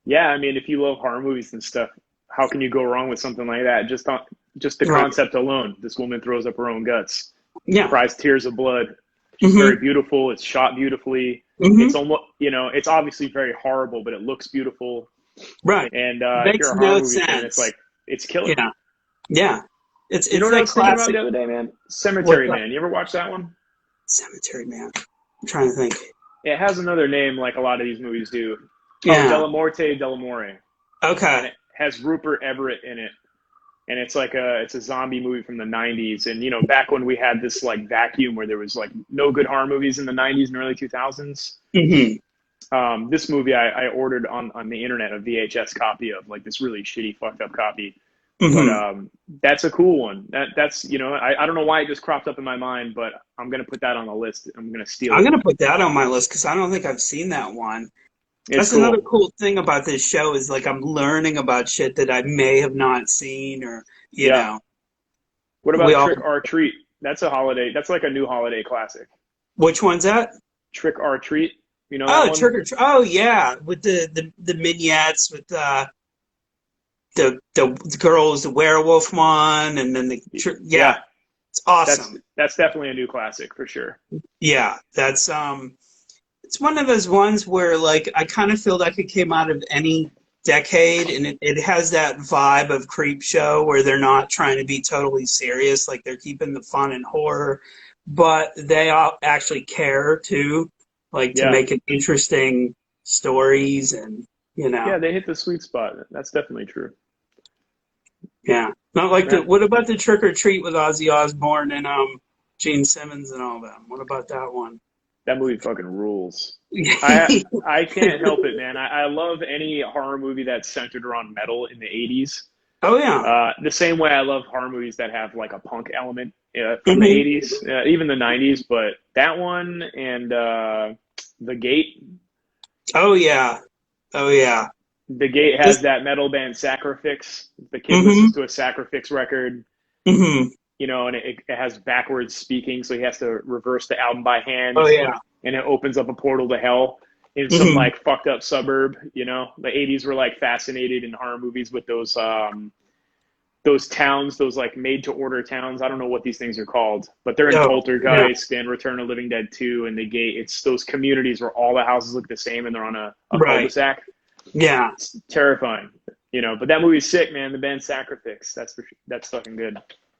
S2: Yeah, I mean, if you love horror movies and stuff, how can you go wrong with something like that? Just the
S1: Right.
S2: concept alone. This woman throws up her own guts,
S1: Yeah.
S2: cries tears of blood. She's very
S1: Hmm.
S2: beautiful. It's shot beautifully. It's
S1: Hmm.
S2: almost, it's obviously very horrible, but it looks beautiful.
S1: Right.
S2: And if
S1: Makes
S2: you're a horror
S1: no
S2: movie fan, it's
S1: sense.
S2: like it's killer.
S1: Yeah. Yeah.
S2: You know
S1: It's
S2: what I
S1: that
S2: was thinking about
S1: classic
S2: the other day, man?
S1: what's
S2: Cemetery
S1: that?
S2: Man. You ever watch that one?
S1: Cemetery Man. I'm trying to think.
S2: It has another name, like a lot of these movies do. Oh,
S1: Yeah.
S2: Della Morte, Della More,
S1: Okay.
S2: and it has Rupert Everett in it, and it's a zombie movie from the 90s. And back when we had this like vacuum where there was like no good horror movies in the 90s and early 2000s.
S1: Hmm.
S2: This movie I ordered on the internet a VHS copy of, like this really shitty fucked up copy. But
S1: Hmm.
S2: that's a cool one. That's I don't know why it just cropped up in my mind, but I'm gonna put that on the list. I'm gonna steal
S1: I'm
S2: it.
S1: gonna put that on my list because I don't think I've seen that one.
S2: It's
S1: That's another
S2: cool.
S1: cool thing about this show is like I'm learning about shit that I may have not seen or you
S2: Yeah.
S1: know.
S2: What
S1: We
S2: about
S1: all,
S2: Trick or Treat? That's a holiday. That's like a new holiday classic.
S1: which one's that?
S2: Trick or Treat. You know that
S1: Oh,
S2: one?
S1: Trick or Treat. Oh, yeah, with the vignettes with the girl's the werewolf one, and then yeah,
S2: Yeah,
S1: it's
S2: that's
S1: awesome.
S2: that's definitely a new classic for sure.
S1: Yeah, that's it's one of those ones where like I kind of feel like it came out of any decade, and it has that vibe of Creep Show where they're not trying to be totally serious, like they're keeping the fun and horror, but they all actually care too, like to
S2: Yeah.
S1: make it interesting stories and you know,
S2: Yeah, they hit the sweet spot. That's definitely true.
S1: yeah. Not like the
S2: Man,
S1: what about the Trick or Treat with Ozzy Osbourne and Gene Simmons and all them? What about that one?
S2: that movie fucking rules. I can't help it, man. I love any horror movie that's centered around metal in the 80s.
S1: Oh yeah.
S2: The same way I love horror movies that have like a punk element from the
S1: Hmm.
S2: 80s, even the 90s. But that one and The Gate.
S1: Oh yeah. Oh yeah.
S2: The Gate has
S1: This.
S2: that metal band Sacrifix. The kid listens
S1: Hmm.
S2: to a Sacrifix record,
S1: Hmm.
S2: and it has backwards speaking, so he has to reverse the album by
S1: Oh
S2: hand,
S1: yeah.
S2: and it opens up a portal to hell in some
S1: Hmm.
S2: like fucked up suburb. The 80s were like fascinated in horror movies with those towns, those like made to order towns. I don't know what these things are called, but they're in
S1: Oh yeah.
S2: Poltergeist and Return of the Living Dead 2 and The Gate. It's those communities where all the houses look the same and they're on a
S1: Right.
S2: cul-de-sac.
S1: Yeah.
S2: It's terrifying, But that movie's sick, man. The band Sacrifix. That's fucking good.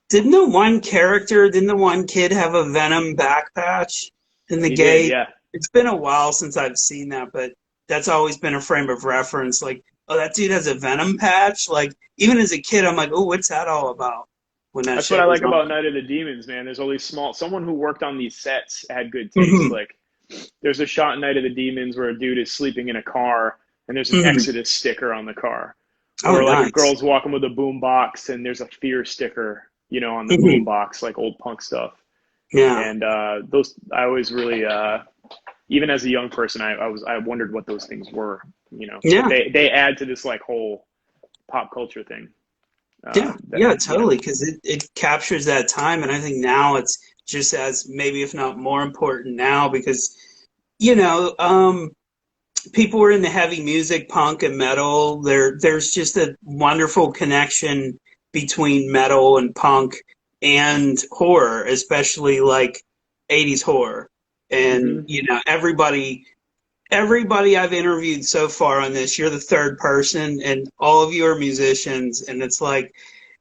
S1: Didn't the one kid have a Venom back patch in the
S2: He did,
S1: gate?
S2: yeah.
S1: It's been a while since I've seen that, but that's always been a frame of reference. Like, oh, that dude has a Venom patch. Like, even as a kid, I'm like, oh, what's that all about? When that
S2: That's what I
S1: shit was
S2: like
S1: on.
S2: about Night of the Demons, man. There's all these someone who worked on these sets had good taste.
S1: Hmm.
S2: Like, there's a shot in Night of the Demons where a dude is sleeping in a car and there's an
S1: Hmm.
S2: Exodus sticker on the car.
S1: Oh,
S2: Or like a
S1: nice.
S2: girl's walking with a boom box and there's a fear sticker, on the boom
S1: Hmm.
S2: box, like old punk stuff.
S1: Yeah.
S2: And those, I always really, even as a young person, I wondered what those things were, But
S1: Yeah.
S2: they add to this like whole pop culture thing.
S1: Yeah,
S2: That
S1: yeah, totally. Because it captures that time, and I think now it's just as maybe if not more important now because you know people were into heavy music, punk and metal. There's just a wonderful connection between metal and punk and horror, especially like 80s horror. And
S2: hmm
S1: everybody I've interviewed so far on this, you're the third person, and all of you are musicians, and it's like,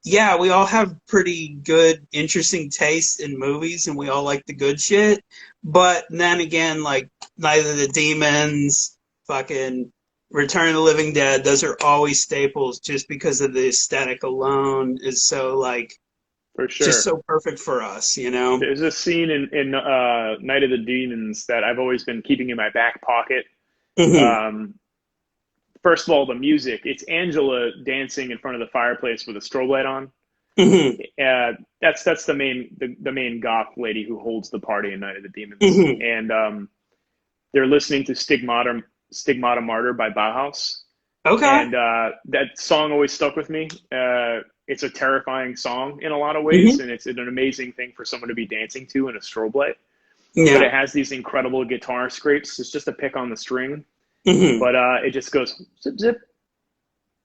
S1: yeah, we all have pretty good, interesting taste in movies, and we all like the good shit. But then again, like Night of the Demons, fucking Return of the Living Dead, those are always staples just because of the aesthetic alone is so like
S2: for
S1: just
S2: sure.
S1: so perfect for us, you know?
S2: There's a scene in Night of the Demons that I've always been keeping in my back pocket.
S1: Hmm.
S2: Um, First of all, the music. It's Angela dancing in front of the fireplace with a strobe light on.
S1: Hmm.
S2: That's the main goth lady who holds the party in Night of the Demons,
S1: Hmm.
S2: and they're listening to Stigmata Martyr by Bauhaus,
S1: Okay.
S2: and that song always stuck with me. It's a terrifying song in a lot of ways,
S1: Hmm.
S2: and it's an amazing thing for someone to be dancing to in a strobe light. But
S1: Yeah.
S2: it has these incredible guitar scrapes. It's just a pick on the string,
S1: Hmm.
S2: but it just goes zip zip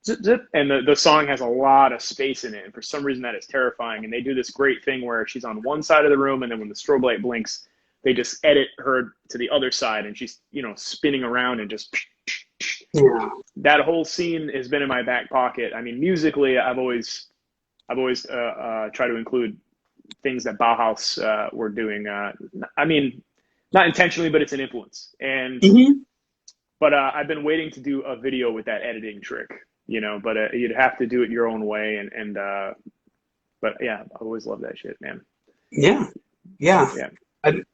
S2: zip zip, and the song has a lot of space in it, and for some reason that is terrifying. And they do this great thing where she's on one side of the room, and then when the strobe light blinks, they just edit her to the other side, and she's spinning around and just
S1: Yeah.
S2: that whole scene has been in my back pocket. I mean, musically, I've always tried to include things that Bauhaus were doing. I mean, not intentionally, but it's an influence. And
S1: Hmm.
S2: but I've been waiting to do a video with that editing trick, But you'd have to do it your own way, and but yeah, I always love that shit, man.
S1: Yeah. Yeah.
S2: Yeah,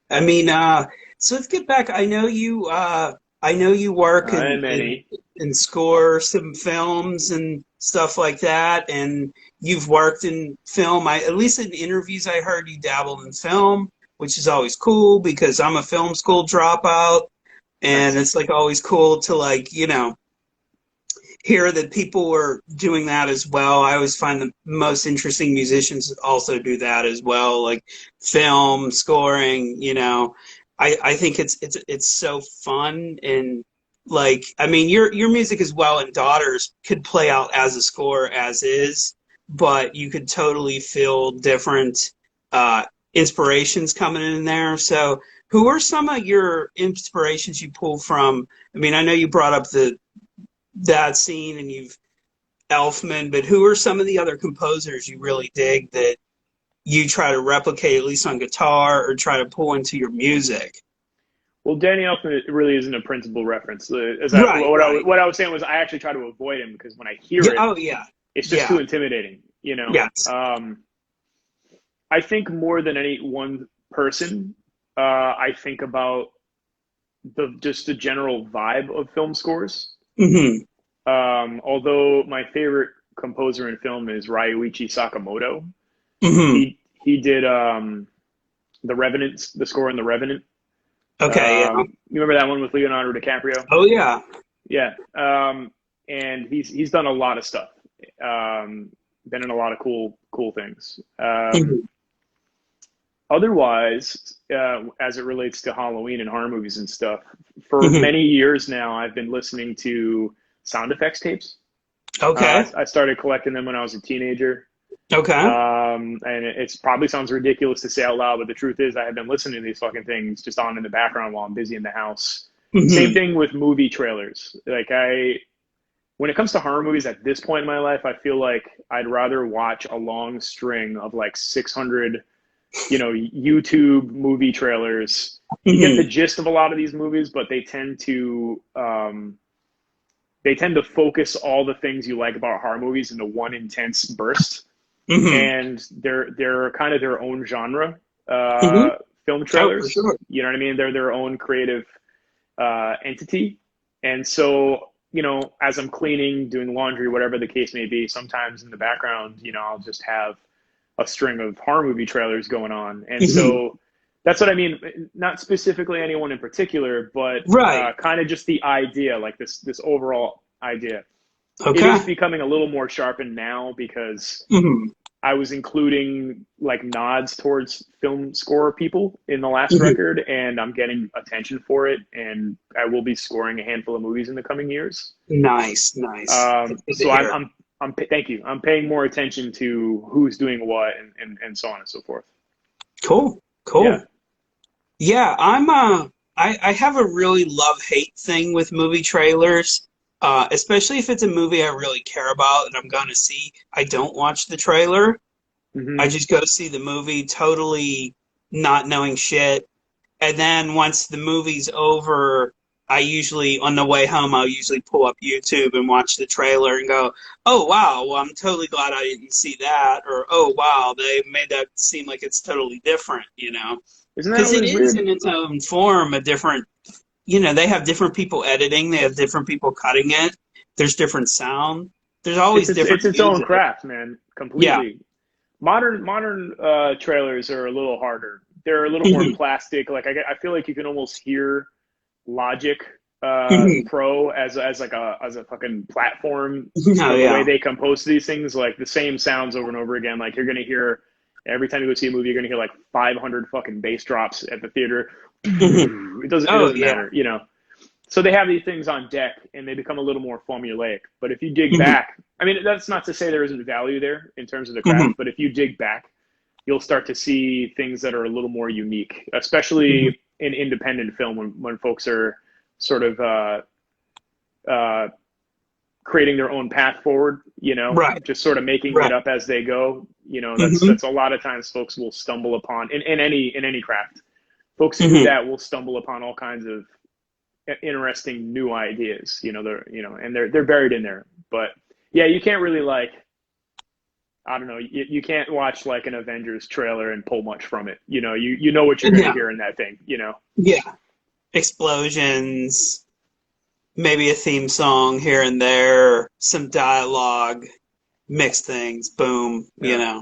S1: I mean, so let's get back. I know you work
S2: and many.
S1: and score some films and stuff like that, and you've worked in film. At least in interviews I heard you dabbled in film, which is always cool because I'm a film school dropout, and
S2: Nice.
S1: it's like always cool to like, hear that people were doing that as well. I always find the most interesting musicians also do that as well, like film scoring. I think it's so fun and like I mean your music as well and Daughters could play out as a score as is, but you could totally feel different inspirations coming in there. So who are some of your inspirations you pull from? I mean, I know you brought up the that scene and you've Elfman, but who are some of the other composers you really dig that you try to replicate at least on guitar or try to pull into your music?
S2: Well, Danny Elfman really isn't a principal reference.
S1: Right, right.
S2: What I was saying was I actually try to avoid him because when I hear
S1: Yeah,
S2: it,
S1: oh yeah,
S2: it's just too
S1: yeah,
S2: intimidating.
S1: yes.
S2: I think more than any one person, I think about the general vibe of film scores.
S1: Hmm.
S2: Although my favorite composer in film is Ryuichi Sakamoto.
S1: Hmm.
S2: He did the Revenant, the score in The Revenant.
S1: Okay, yeah.
S2: You remember that one with Leonardo DiCaprio?
S1: Oh yeah.
S2: Yeah. And he's done a lot of stuff. Been in a lot of cool things.
S1: Hmm.
S2: Otherwise, as it relates to Halloween and horror movies and stuff, for
S1: Hmm.
S2: many years now, I've been listening to sound effects tapes.
S1: Okay.
S2: I started collecting them when I was a teenager.
S1: Okay.
S2: And it's probably sounds ridiculous to say out loud, but the truth is I have been listening to these fucking things just on in the background while I'm busy in the house. Same
S1: Hmm.
S2: thing with movie trailers. When it comes to horror movies at this point in my life, I feel like I'd rather watch a long string of like 600, YouTube movie trailers. You get the
S1: Hmm.
S2: gist of a lot of these movies, but they tend to focus all the things you like about horror movies into one intense burst,
S1: Hmm.
S2: and they're kind of their own genre.
S1: Hmm.
S2: Film
S1: Oh, for
S2: trailers,
S1: sure.
S2: you know what I mean? They're their own creative entity, and so as I'm cleaning, doing laundry, whatever the case may be, sometimes in the background, I'll just have a string of horror movie trailers going on, and
S1: Hmm.
S2: so that's what I mean. Not specifically anyone in particular, but
S1: Right.
S2: kind of just the idea, like this overall idea. It is
S1: Okay.
S2: becoming a little more sharpened now because
S1: Hmm.
S2: I was including like nods towards film score people in the last
S1: Hmm.
S2: record, and I'm getting attention for it, and I will be scoring a handful of movies in the coming years.
S1: Nice, nice. That's good to
S2: So
S1: hear.
S2: thank you. I'm paying more attention to who's doing what and so on and so forth.
S1: Cool,
S2: Yeah.
S1: cool. Yeah, I have a really love-hate thing with movie trailers. Especially if it's a movie I really care about and I'm gonna see. I don't watch the trailer. I
S2: Hmm.
S1: just go see the movie totally not knowing shit. And then once the movie's over, I usually, on the way home, I'll usually pull up YouTube and watch the trailer and go, oh, wow, well, I'm totally glad I didn't see that. Or, oh, wow, they made that seem like it's totally different, you know?
S2: Isn't that
S1: Because it
S2: always
S1: is
S2: weird?
S1: in its own form a different, they have different people editing, they have different people cutting it, there's different sound, there's always
S2: It's
S1: different
S2: its own
S1: music.
S2: craft, man.
S1: Yeah.
S2: Completely. Modern trailers are a little harder. They're a little more
S1: Hmm.
S2: plastic. Like I feel like you can almost hear Logic
S1: Hmm.
S2: Pro as like a fucking platform
S1: Oh,
S2: for the way
S1: yeah.
S2: they compose these things. Like the same sounds over and over again. Like you're gonna hear every time you go see a movie, you're gonna hear like 500 fucking bass drops at the theater.
S1: Hmm.
S2: It
S1: Oh,
S2: doesn't
S1: yeah.
S2: matter. So they have these things on deck and they become a little more formulaic. But if you dig
S1: Hmm.
S2: back, I mean, that's not to say there isn't value there in terms of the
S1: Hmm.
S2: craft, but if you dig back, you'll start to see things that are a little more unique,
S1: Hmm.
S2: especially in independent film when folks are sort of uh, creating their own path forward,
S1: Right.
S2: just sort of making it
S1: Right.
S2: up as they go.
S1: Hmm.
S2: That's a lot of times folks will stumble upon in any craft. Folks who do
S1: Hmm.
S2: that will stumble upon all kinds of interesting new ideas. And they're buried in there. But yeah, you can't really like I don't know. You can't watch like an Avengers trailer and pull much from it. You know what you're going to
S1: Yeah.
S2: hear in that thing.
S1: Yeah. Explosions, maybe a theme song here and there, some dialogue, mix things, boom.
S2: Yeah.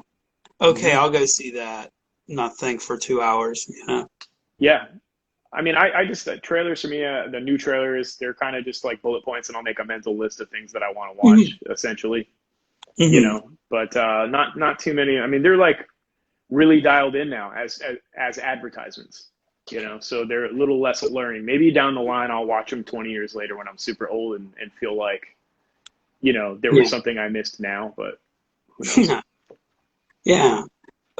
S1: Okay,
S2: Hmm.
S1: I'll go see that. Not think for 2 hours.
S2: Yeah. I mean, I just the trailers for me, the new trailers, they're kind of just like bullet points, and I'll make a mental list of things that I want to
S1: Hmm.
S2: watch, essentially.
S1: Hmm.
S2: But not too many. I mean, they're like really dialed in now as advertisements. So they're a little less alluring. Maybe down the line, I'll watch them 20 years later when I'm super old and feel like there was
S1: Yeah.
S2: something I missed now, but who knows?
S1: Yeah.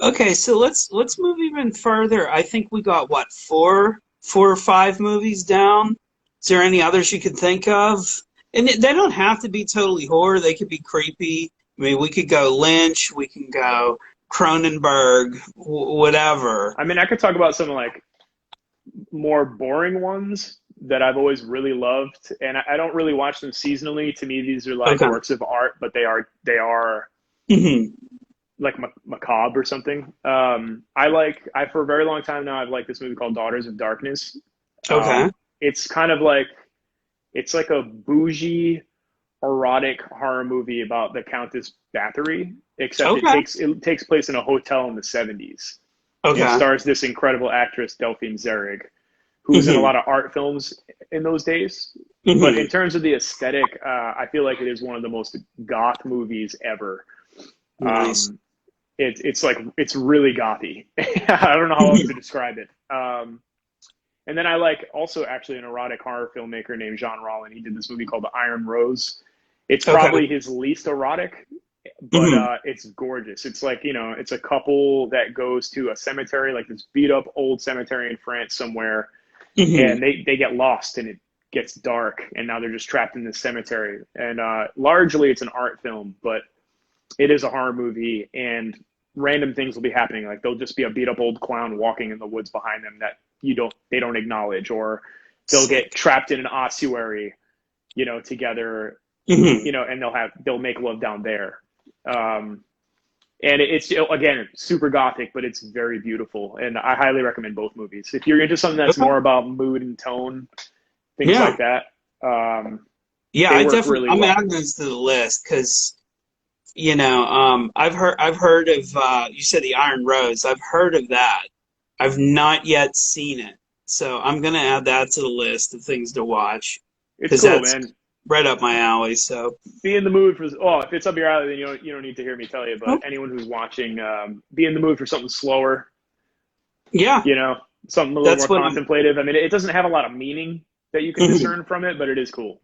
S1: Okay, so let's move even further. I think we got what, four or five movies down. Is there any others you could think of? And they don't have to be totally horror. They could be creepy. I mean, we could go Lynch, we can go Cronenberg, whatever.
S2: I mean, I could talk about some like more boring ones that I've always really loved, and I don't really watch them seasonally. To me, these are like
S1: Okay.
S2: works of art, but they are
S1: Hmm.
S2: like macabre or something. I for a very long time now I've liked this movie called Daughters of Darkness.
S1: Okay.
S2: It's kind of like it's like a bougie erotic horror movie about the Countess Bathory, except
S1: Okay.
S2: it takes place in a hotel in the 70s. It
S1: Okay.
S2: stars this incredible actress Delphine Zerrig, who was in a
S1: Hmm.
S2: lot of art films in those days. But in
S1: Hmm.
S2: terms of the aesthetic, I feel like it is one of the most goth movies ever.
S1: Nice.
S2: Um, it's like it's really gothy. I don't know how else to
S1: Hmm.
S2: describe it. And then I like also actually an erotic horror filmmaker named Jean Rollin. He did this movie called The Iron Rose. It's
S1: Okay.
S2: probably his least erotic, but
S1: Hmm.
S2: it's gorgeous. It's like it's a couple that goes to a cemetery, like this beat up old cemetery in France somewhere,
S1: Hmm.
S2: and they get lost and it gets dark, and now they're just trapped in this cemetery. And largely it's an art film, but it is a horror movie, and random things will be happening. Like there'll just be a beat up old clown walking in the woods behind them that they don't acknowledge, or they'll get
S1: Sick.
S2: trapped in an ossuary, together,
S1: Hmm.
S2: and they'll make love down there. Um, and it's again super gothic, but it's very beautiful, and I highly recommend both movies. If you're into something that's
S1: Okay.
S2: more about mood and tone, things
S1: Yeah.
S2: like that,
S1: Yeah,
S2: they
S1: I
S2: work
S1: definitely
S2: really
S1: I'm
S2: well.
S1: adding this to the list because I've heard of you said the Iron Rose. I've heard of that. I've not yet seen it, so I'm gonna add that to the list of things to watch
S2: It's
S1: because
S2: cool,
S1: that's
S2: man.
S1: right up my alley. So,
S2: Be in the mood for. Oh, if it's up your alley, then you don't need to hear me tell you. But
S1: oh,
S2: anyone who's watching, be in the mood for something slower.
S1: yeah,
S2: You know, something a little
S1: that's
S2: more
S1: what I'm.
S2: contemplative. I mean, it doesn't have a lot of meaning that you can
S1: Mhm.
S2: discern from it, but it is cool.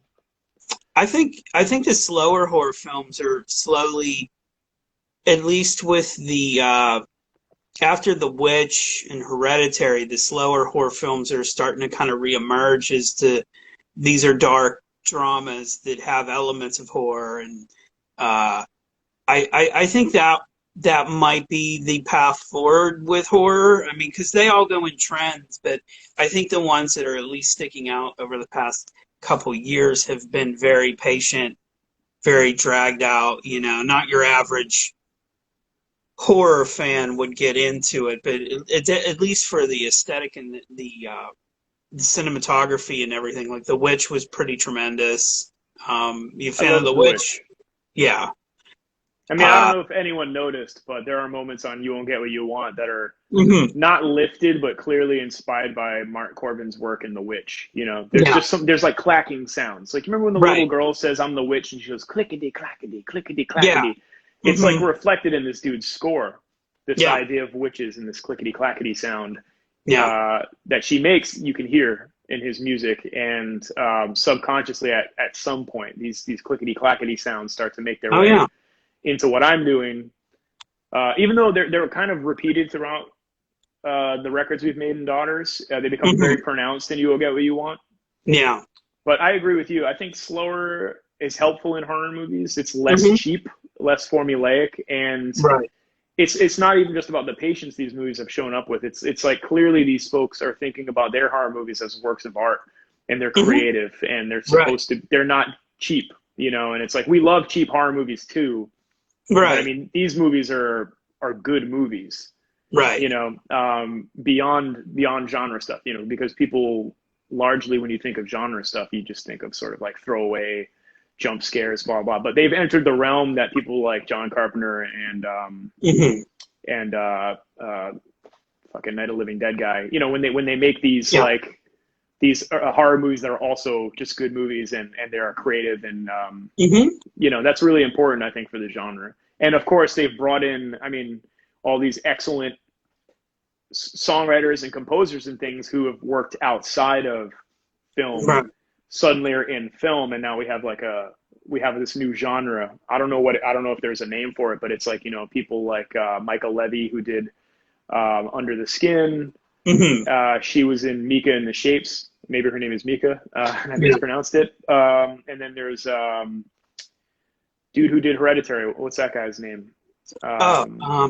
S1: I think the slower horror films are slowly, at least with the after The Witch and Hereditary, the slower horror films are starting to kind of reemerge as to these are dark dramas that have elements of horror, and uh, I think that might be the path forward with horror. I mean, because they all go in trends, but I think the ones that are at least sticking out over the past couple years have been very patient, very dragged out. Not your average horror fan would get into it, but at least for the aesthetic and the cinematography and everything, like The Witch was pretty tremendous. You a
S2: I
S1: fan of
S2: love
S1: The
S2: The
S1: Witch?
S2: Witch.
S1: Yeah.
S2: I mean, I don't
S1: Uh,
S2: know if anyone noticed, but there are moments on You Won't Get What You Want that are
S1: mhm.
S2: not lifted, but clearly inspired by Mark Corbin's work in The Witch.
S1: Yeah.
S2: There's like clacking sounds. Like, you remember when the little
S1: Right.
S2: girl says, "I'm the witch," and she goes, clickety, clackety, clickety,
S1: Yeah.
S2: clackety. It's like
S1: Hmm.
S2: reflected in this dude's score, this
S1: Yeah.
S2: idea of witches and this clickety, clackety sound
S1: Yeah.
S2: that she makes, you can hear in his music. And subconsciously, at some point, these clickety, clackety sounds start to make their
S1: Oh yeah.
S2: way into what I'm doing. Even though they're kind of repeated throughout the records we've made in Daughters. They become very
S1: Hmm.
S2: pronounced, and you will get what you want.
S1: Yeah.
S2: But I agree with you. I think slower is helpful in horror movies. It's less
S1: Hmm.
S2: cheap, less formulaic, and
S1: Right.
S2: it's not even just about the patience these movies have shown up with. It's like clearly these folks are thinking about their horror movies as works of art, and they're
S1: Hmm.
S2: creative, and
S1: Right.
S2: they're not cheap, and it's like we love cheap horror movies too, but I
S1: Right.
S2: mean these movies are good movies,
S1: Right.
S2: beyond genre stuff, because people largely, when you think of genre stuff, you just think of sort of like throwaway jump scares, blah blah. But they've entered the realm that people like John Carpenter and
S1: Hmm.
S2: and fucking Night of the Living Dead guy. You know, when they make these
S1: Yeah.
S2: like these horror movies that are also just good movies and they are creative and
S1: Hmm.
S2: you know, that's really important, I think, for the genre. And of course, they've brought in, I mean, all these excellent songwriters and composers and things who have worked outside of film
S1: Right.
S2: suddenly are in film, and now we have this new genre. I don't know if there's a name for it, but it's like, you know, people like Michael Levy, who did Under the Skin.
S1: Hmm.
S2: She was in Mika and the Shapes. Maybe her name is Mika. I
S1: Yeah.
S2: mispronounced it. And then there's dude who did Hereditary. What's that guy's name?
S1: Oh,
S2: Um,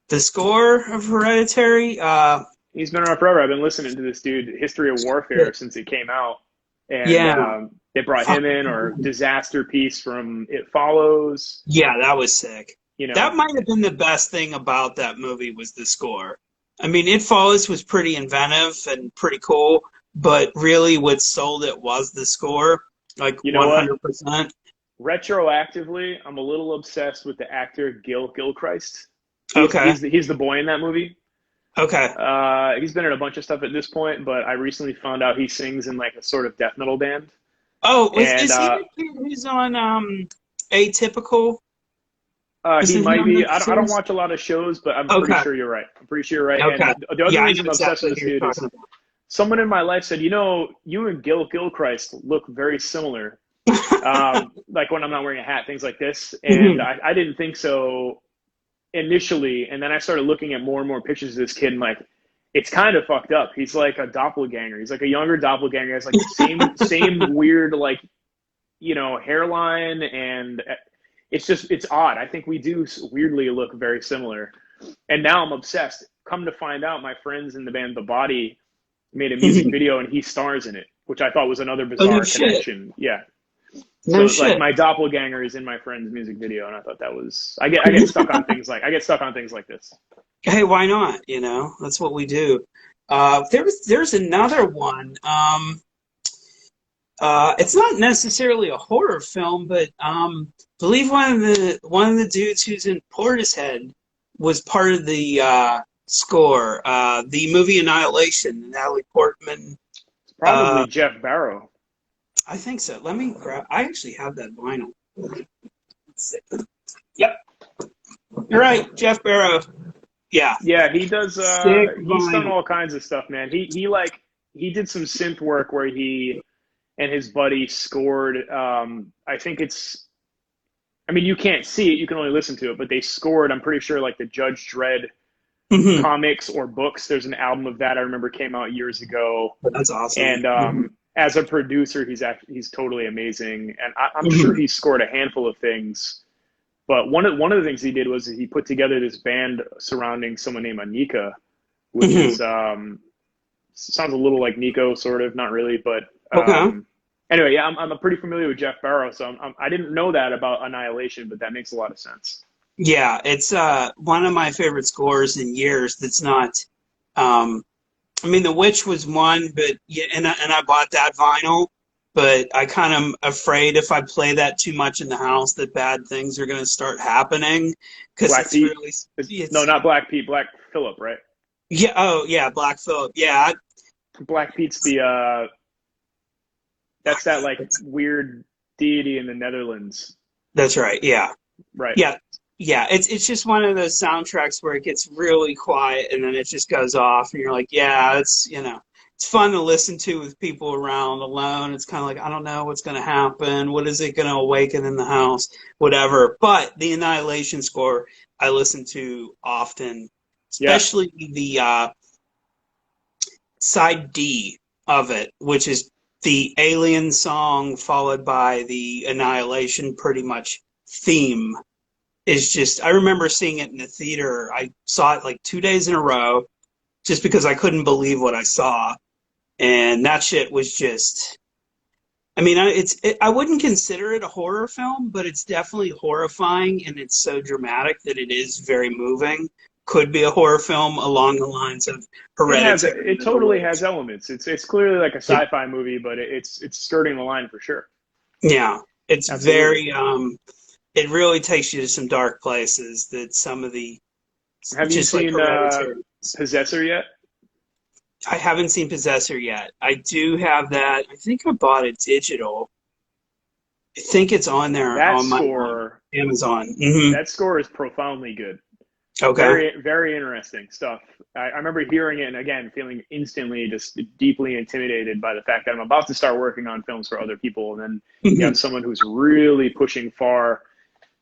S1: the score of Hereditary.
S2: he's been around forever. I've been listening to this dude, History of Warfare, since it came out, and
S1: Yeah.
S2: they brought him in, or Disaster Piece from It Follows.
S1: Yeah, that was sick.
S2: You
S1: That
S2: know,
S1: might have been the best thing about that movie was the score. I mean, It Follows was pretty inventive and pretty cool, but really what sold it was the score, like
S2: you know what?
S1: 100%.
S2: Retroactively, I'm a little obsessed with the actor Gil Gilchrist.
S1: Okay.
S2: He's the boy in that movie.
S1: Okay.
S2: He's been in a bunch of stuff at this point, but I recently found out he sings in like a sort of death metal band.
S1: Oh,
S2: And
S1: is he the kid who's on Atypical?
S2: he
S1: Isn't he
S2: might
S1: on
S2: be.
S1: that
S2: I don't
S1: series?
S2: watch a lot of shows, but I'm pretty
S1: Okay.
S2: sure you're right. I'm pretty sure you're right.
S1: Okay.
S2: And the other
S1: Yeah, I know
S2: reason I'm obsessed
S1: exactly
S2: with
S1: who
S2: this
S1: you're
S2: dude
S1: talking
S2: is someone in my life said, you know, you and Gil Gilchrist look very similar.
S1: about.
S2: Like when I'm not wearing a hat, things like this. And
S1: Mhm.
S2: I didn't think so initially. And then I started looking at more and more pictures of this kid and like, it's kind of fucked up. He's like a doppelganger. He's like a younger doppelganger. He has like the same weird, like, you know, hairline, and it's odd. I think we do weirdly look very similar. And now I'm obsessed. Come to find out, my friends in the band The Body made a music
S1: Mhm.
S2: video and he stars in it, which I thought was another
S1: Oh, no
S2: bizarre
S1: shit.
S2: connection. Yeah.
S1: No
S2: So like
S1: shit.
S2: my doppelganger is in my friend's music video, and I thought that was I get stuck on things like this.
S1: Hey, why not? You know, that's what we do. There's another one. It's not necessarily a horror film, but I believe one of the dudes who's in Portishead was part of the score. The movie Annihilation, Natalie Portman.
S2: It's
S1: Uh,
S2: probably Jeff Barrow.
S1: I think so. Let me grab. I actually have that vinyl. Let's see. Yep, you're right, Jeff Barrow. Yeah,
S2: Yeah, he does.
S1: sick
S2: He's done
S1: vinyl.
S2: all kinds of stuff, man. He did some synth work where he and his buddy scored. I think it's. I mean, you can't see it; you can only listen to it. But they scored. I'm pretty sure like the Judge Dredd
S1: Hmm.
S2: comics or books. There's an album of that I remember came out years ago.
S1: That's awesome.
S2: And
S1: Hmm.
S2: as a producer, he's totally amazing. And I'm sure
S1: Hmm.
S2: he scored a handful of things. But one of the things he did was he put together this band surrounding someone named Anika, which
S1: Hmm.
S2: is sounds a little like Nico, sort of, not really, but
S1: Okay.
S2: anyway, yeah, I'm pretty familiar with Jeff Barrow, so I didn't know that about Annihilation, but that makes a lot of sense.
S1: Yeah, it's one of my favorite scores in years. That's not. Um, I mean, The Witch was one, but yeah, and I bought that vinyl, but I kind of afraid if I play that too much in the house that bad things are going to start happening because
S2: Black
S1: it's
S2: Pete,
S1: really
S2: no,
S1: it's
S2: not Black Pete, Black Phillip, right?
S1: yeah. Oh yeah, Black Phillip. Yeah,
S2: Black Pete's the that's that like weird deity in the Netherlands,
S1: that's right. Yeah.
S2: right?
S1: Yeah, yeah. It's just one of those soundtracks where it gets really quiet and then it just goes off, and you're like, yeah, it's fun to listen to with people around. Alone, it's kind of like I don't know what's going to happen. What is it going to awaken in the house? Whatever. But the Annihilation score I listen to often,
S2: Yeah,
S1: especially the side D of it, which is the Alien song followed by the Annihilation pretty much theme is just I remember seeing it in the theater. I saw it like 2 days in a row just because I couldn't believe what I saw. And that shit was just I mean, I wouldn't consider it a horror film, but it's definitely horrifying and it's so dramatic that it is very moving. Could be a horror film along the lines of Hereditary
S2: it
S1: or The
S2: totally has
S1: Witch.
S2: elements. It's clearly like a
S1: Yeah.
S2: sci-fi movie, but it's skirting the line for sure.
S1: Yeah. It's
S2: Absolutely.
S1: very it really takes you to some dark places that some of the
S2: Have you
S1: just like
S2: seen
S1: Hereditary.
S2: Possessor yet?
S1: I haven't seen Possessor yet. I do have that. I think I bought it digital. I think it's on there
S2: That
S1: on my
S2: score,
S1: Amazon.
S2: that score is profoundly good.
S1: Okay.
S2: Very, very interesting stuff. I remember hearing it and again feeling instantly just deeply intimidated by the fact that I'm about to start working on films for other people, and then you have someone who's really pushing far.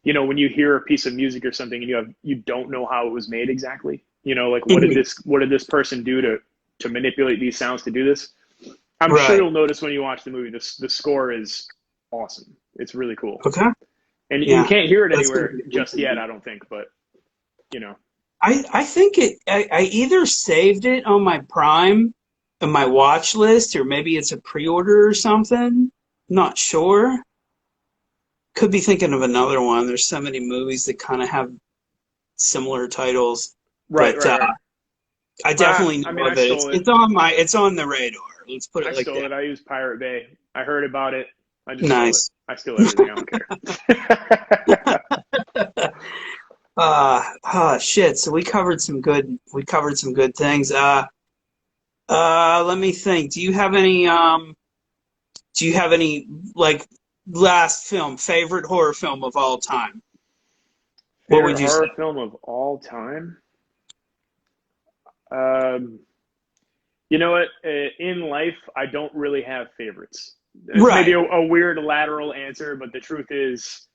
S2: You know, when you hear a piece of music or something and you don't know how it was made exactly. You know, like what did this person do to manipulate these sounds to do this? I'm sure
S1: Right.
S2: you'll notice when you watch the movie, the score is awesome. It's really cool,
S1: Okay.
S2: and you
S1: Yeah.
S2: can't hear it
S1: That's gonna
S2: anywhere
S1: be
S2: just yet,
S1: interesting.
S2: I don't think. But you know,
S1: I think I either saved it on my Prime on my watch list or maybe it's a pre-order or something. Not sure. Could be thinking of another one. There's so many movies that kind of have similar titles,
S2: right,
S1: but
S2: right, right.
S1: I
S2: Well,
S1: definitely
S2: I
S1: know
S2: mean, I
S1: of it.
S2: stole it.
S1: It's on the radar. Let's put
S2: I
S1: it like
S2: stole
S1: that.
S2: it. I use Pirate Bay. I heard about it. I just stole it.
S1: Nice.
S2: I steal everything. I don't care.
S1: Shit. So we covered some good things. Let me think. Do you have any like last film, favorite horror film of all time? What
S2: Favorite
S1: would you say?
S2: horror film of all time? Um, you know what? In life, I don't really have favorites. It's maybe
S1: Right.
S2: a weird lateral answer, but the truth is,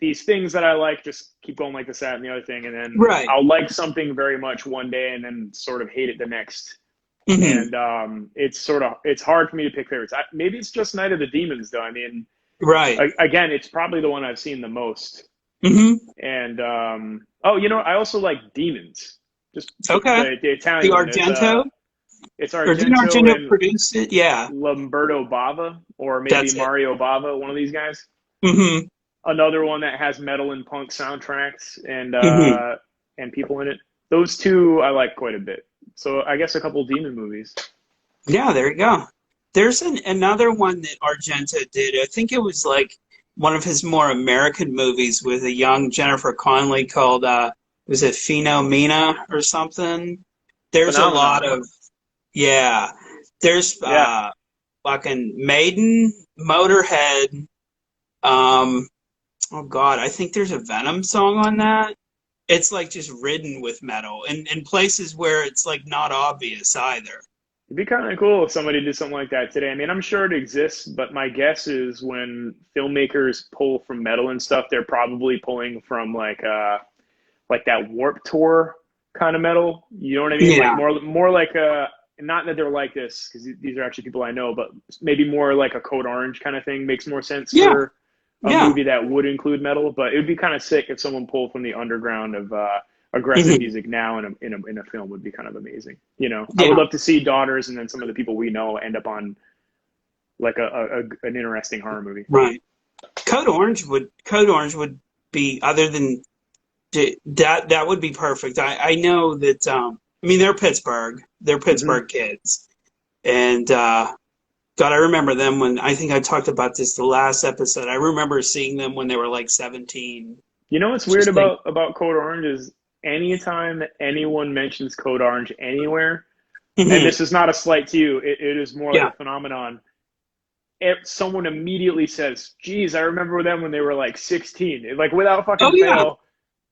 S2: these things that I like just keep going like this, that, and the other thing, and then
S1: Right.
S2: I'll like something very much one day and then sort of hate it the next.
S1: Hmm.
S2: And it's hard for me to pick favorites. Maybe it's just Night of the Demons, though. I mean,
S1: Right.
S2: again, it's probably the one I've seen the most.
S1: Hmm.
S2: And oh, you know, I also like Demons, just
S1: Okay.
S2: the
S1: The
S2: Italian one.
S1: Argento?
S2: It's
S1: Or didn't
S2: Argento
S1: Argento
S2: and
S1: produce it? Yeah.
S2: Lamberto Bava, or maybe
S1: That's it.
S2: Mario Bava, one of these guys.
S1: Hmm.
S2: Another one that has metal and punk soundtracks
S1: Hmm.
S2: and people in it. Those two I like quite a bit. So I guess a couple demon movies.
S1: Yeah, there you go. There's another one that Argento did. I think it was like one of his more American movies with a young Jennifer Connelly called was it Phenomena or something? There's a lot
S2: Phenomenon.
S1: of yeah. There's
S2: Yeah.
S1: fucking Maiden, Motorhead, um oh God, I think there's a Venom song on that. It's like just ridden with metal and in places where it's like not obvious either.
S2: It'd be kind of cool if somebody did something like that today. I mean, I'm sure it exists, but my guess is when filmmakers pull from metal and stuff, they're probably pulling from like that Warp Tour kind of metal. You know what I mean? Like
S1: Yeah.
S2: more like a, not that they're like this because these are actually people I know, but maybe more like a Code Orange kind of thing makes more sense
S1: Yeah.
S2: for a
S1: Yeah.
S2: movie that would include metal. But it would be kind of sick if someone pulled from the underground of aggressive
S1: Hmm.
S2: music now in a film would be kind of amazing. You know, I would
S1: Yeah.
S2: love to see Daughters and then some of the people we know end up on like an interesting horror movie.
S1: Right. Code Orange would be other than that would be perfect. I know that I mean they're
S2: Hmm.
S1: Pittsburgh kids, and God, I remember them when I think I talked about this the last episode. I remember seeing them when they were like 17.
S2: You know what's weird
S1: Just think,
S2: about Code Orange is anytime anyone mentions Code Orange anywhere, and
S1: mhm.
S2: this is not a slight to you, it is more like a
S1: Yeah.
S2: phenomenon. Someone immediately says, "Geez, I remember them when they were like 16," like without
S1: Oh
S2: fucking
S1: yeah.
S2: fail.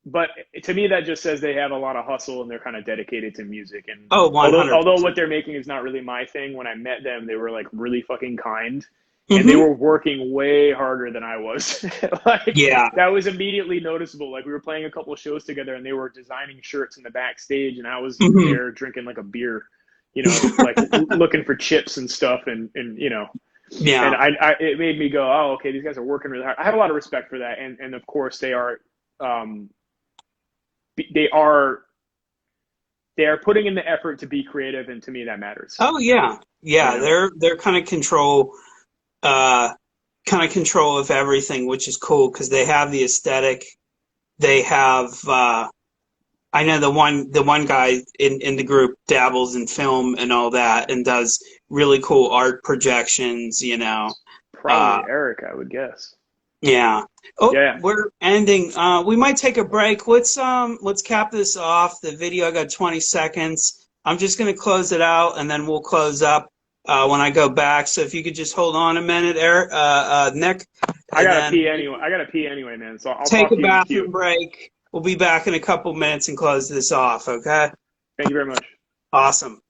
S2: But to me, that just says they have a lot of hustle and they're kind of dedicated to music. And
S1: Oh,
S2: although
S1: 100%.
S2: what they're making is not really my thing, when I met them, they were like really fucking kind, and they
S1: Hmm.
S2: were working way harder than I was. Like
S1: Yeah.
S2: that was immediately noticeable. Like we were playing a couple of shows together, and they were designing shirts in the backstage, and I was
S1: Hmm.
S2: there drinking like a beer, you know, like looking for chips and stuff, and you know. And
S1: Yeah.
S2: it made me go, oh, okay, these guys are working really hard. I have a lot of respect for that, and of course um, they are they are putting in the effort to be creative, and to me that matters.
S1: Oh yeah.
S2: You
S1: Yeah.
S2: know,
S1: They're uh kind of control of everything, which is cool because they have the aesthetic. They have I know the one guy in the group dabbles in film and all that and does really cool art projections, you know.
S2: probably
S1: Uh
S2: Eric, I would guess.
S1: Yeah. Oh,
S2: Yeah.
S1: we're ending. We might take a break. Let's cap this off. The video, I got 20 seconds. I'm just gonna close it out and then we'll close up when I go back. So if you could just hold on a minute, Eric, Nick,
S2: I
S1: and
S2: gotta
S1: then
S2: pee anyway. I gotta pee anyway, man. So I'll
S1: take
S2: talk
S1: a
S2: to you in the queue.
S1: bathroom break. We'll be back in a couple minutes and close this off, okay?
S2: Thank you very much.
S1: Awesome.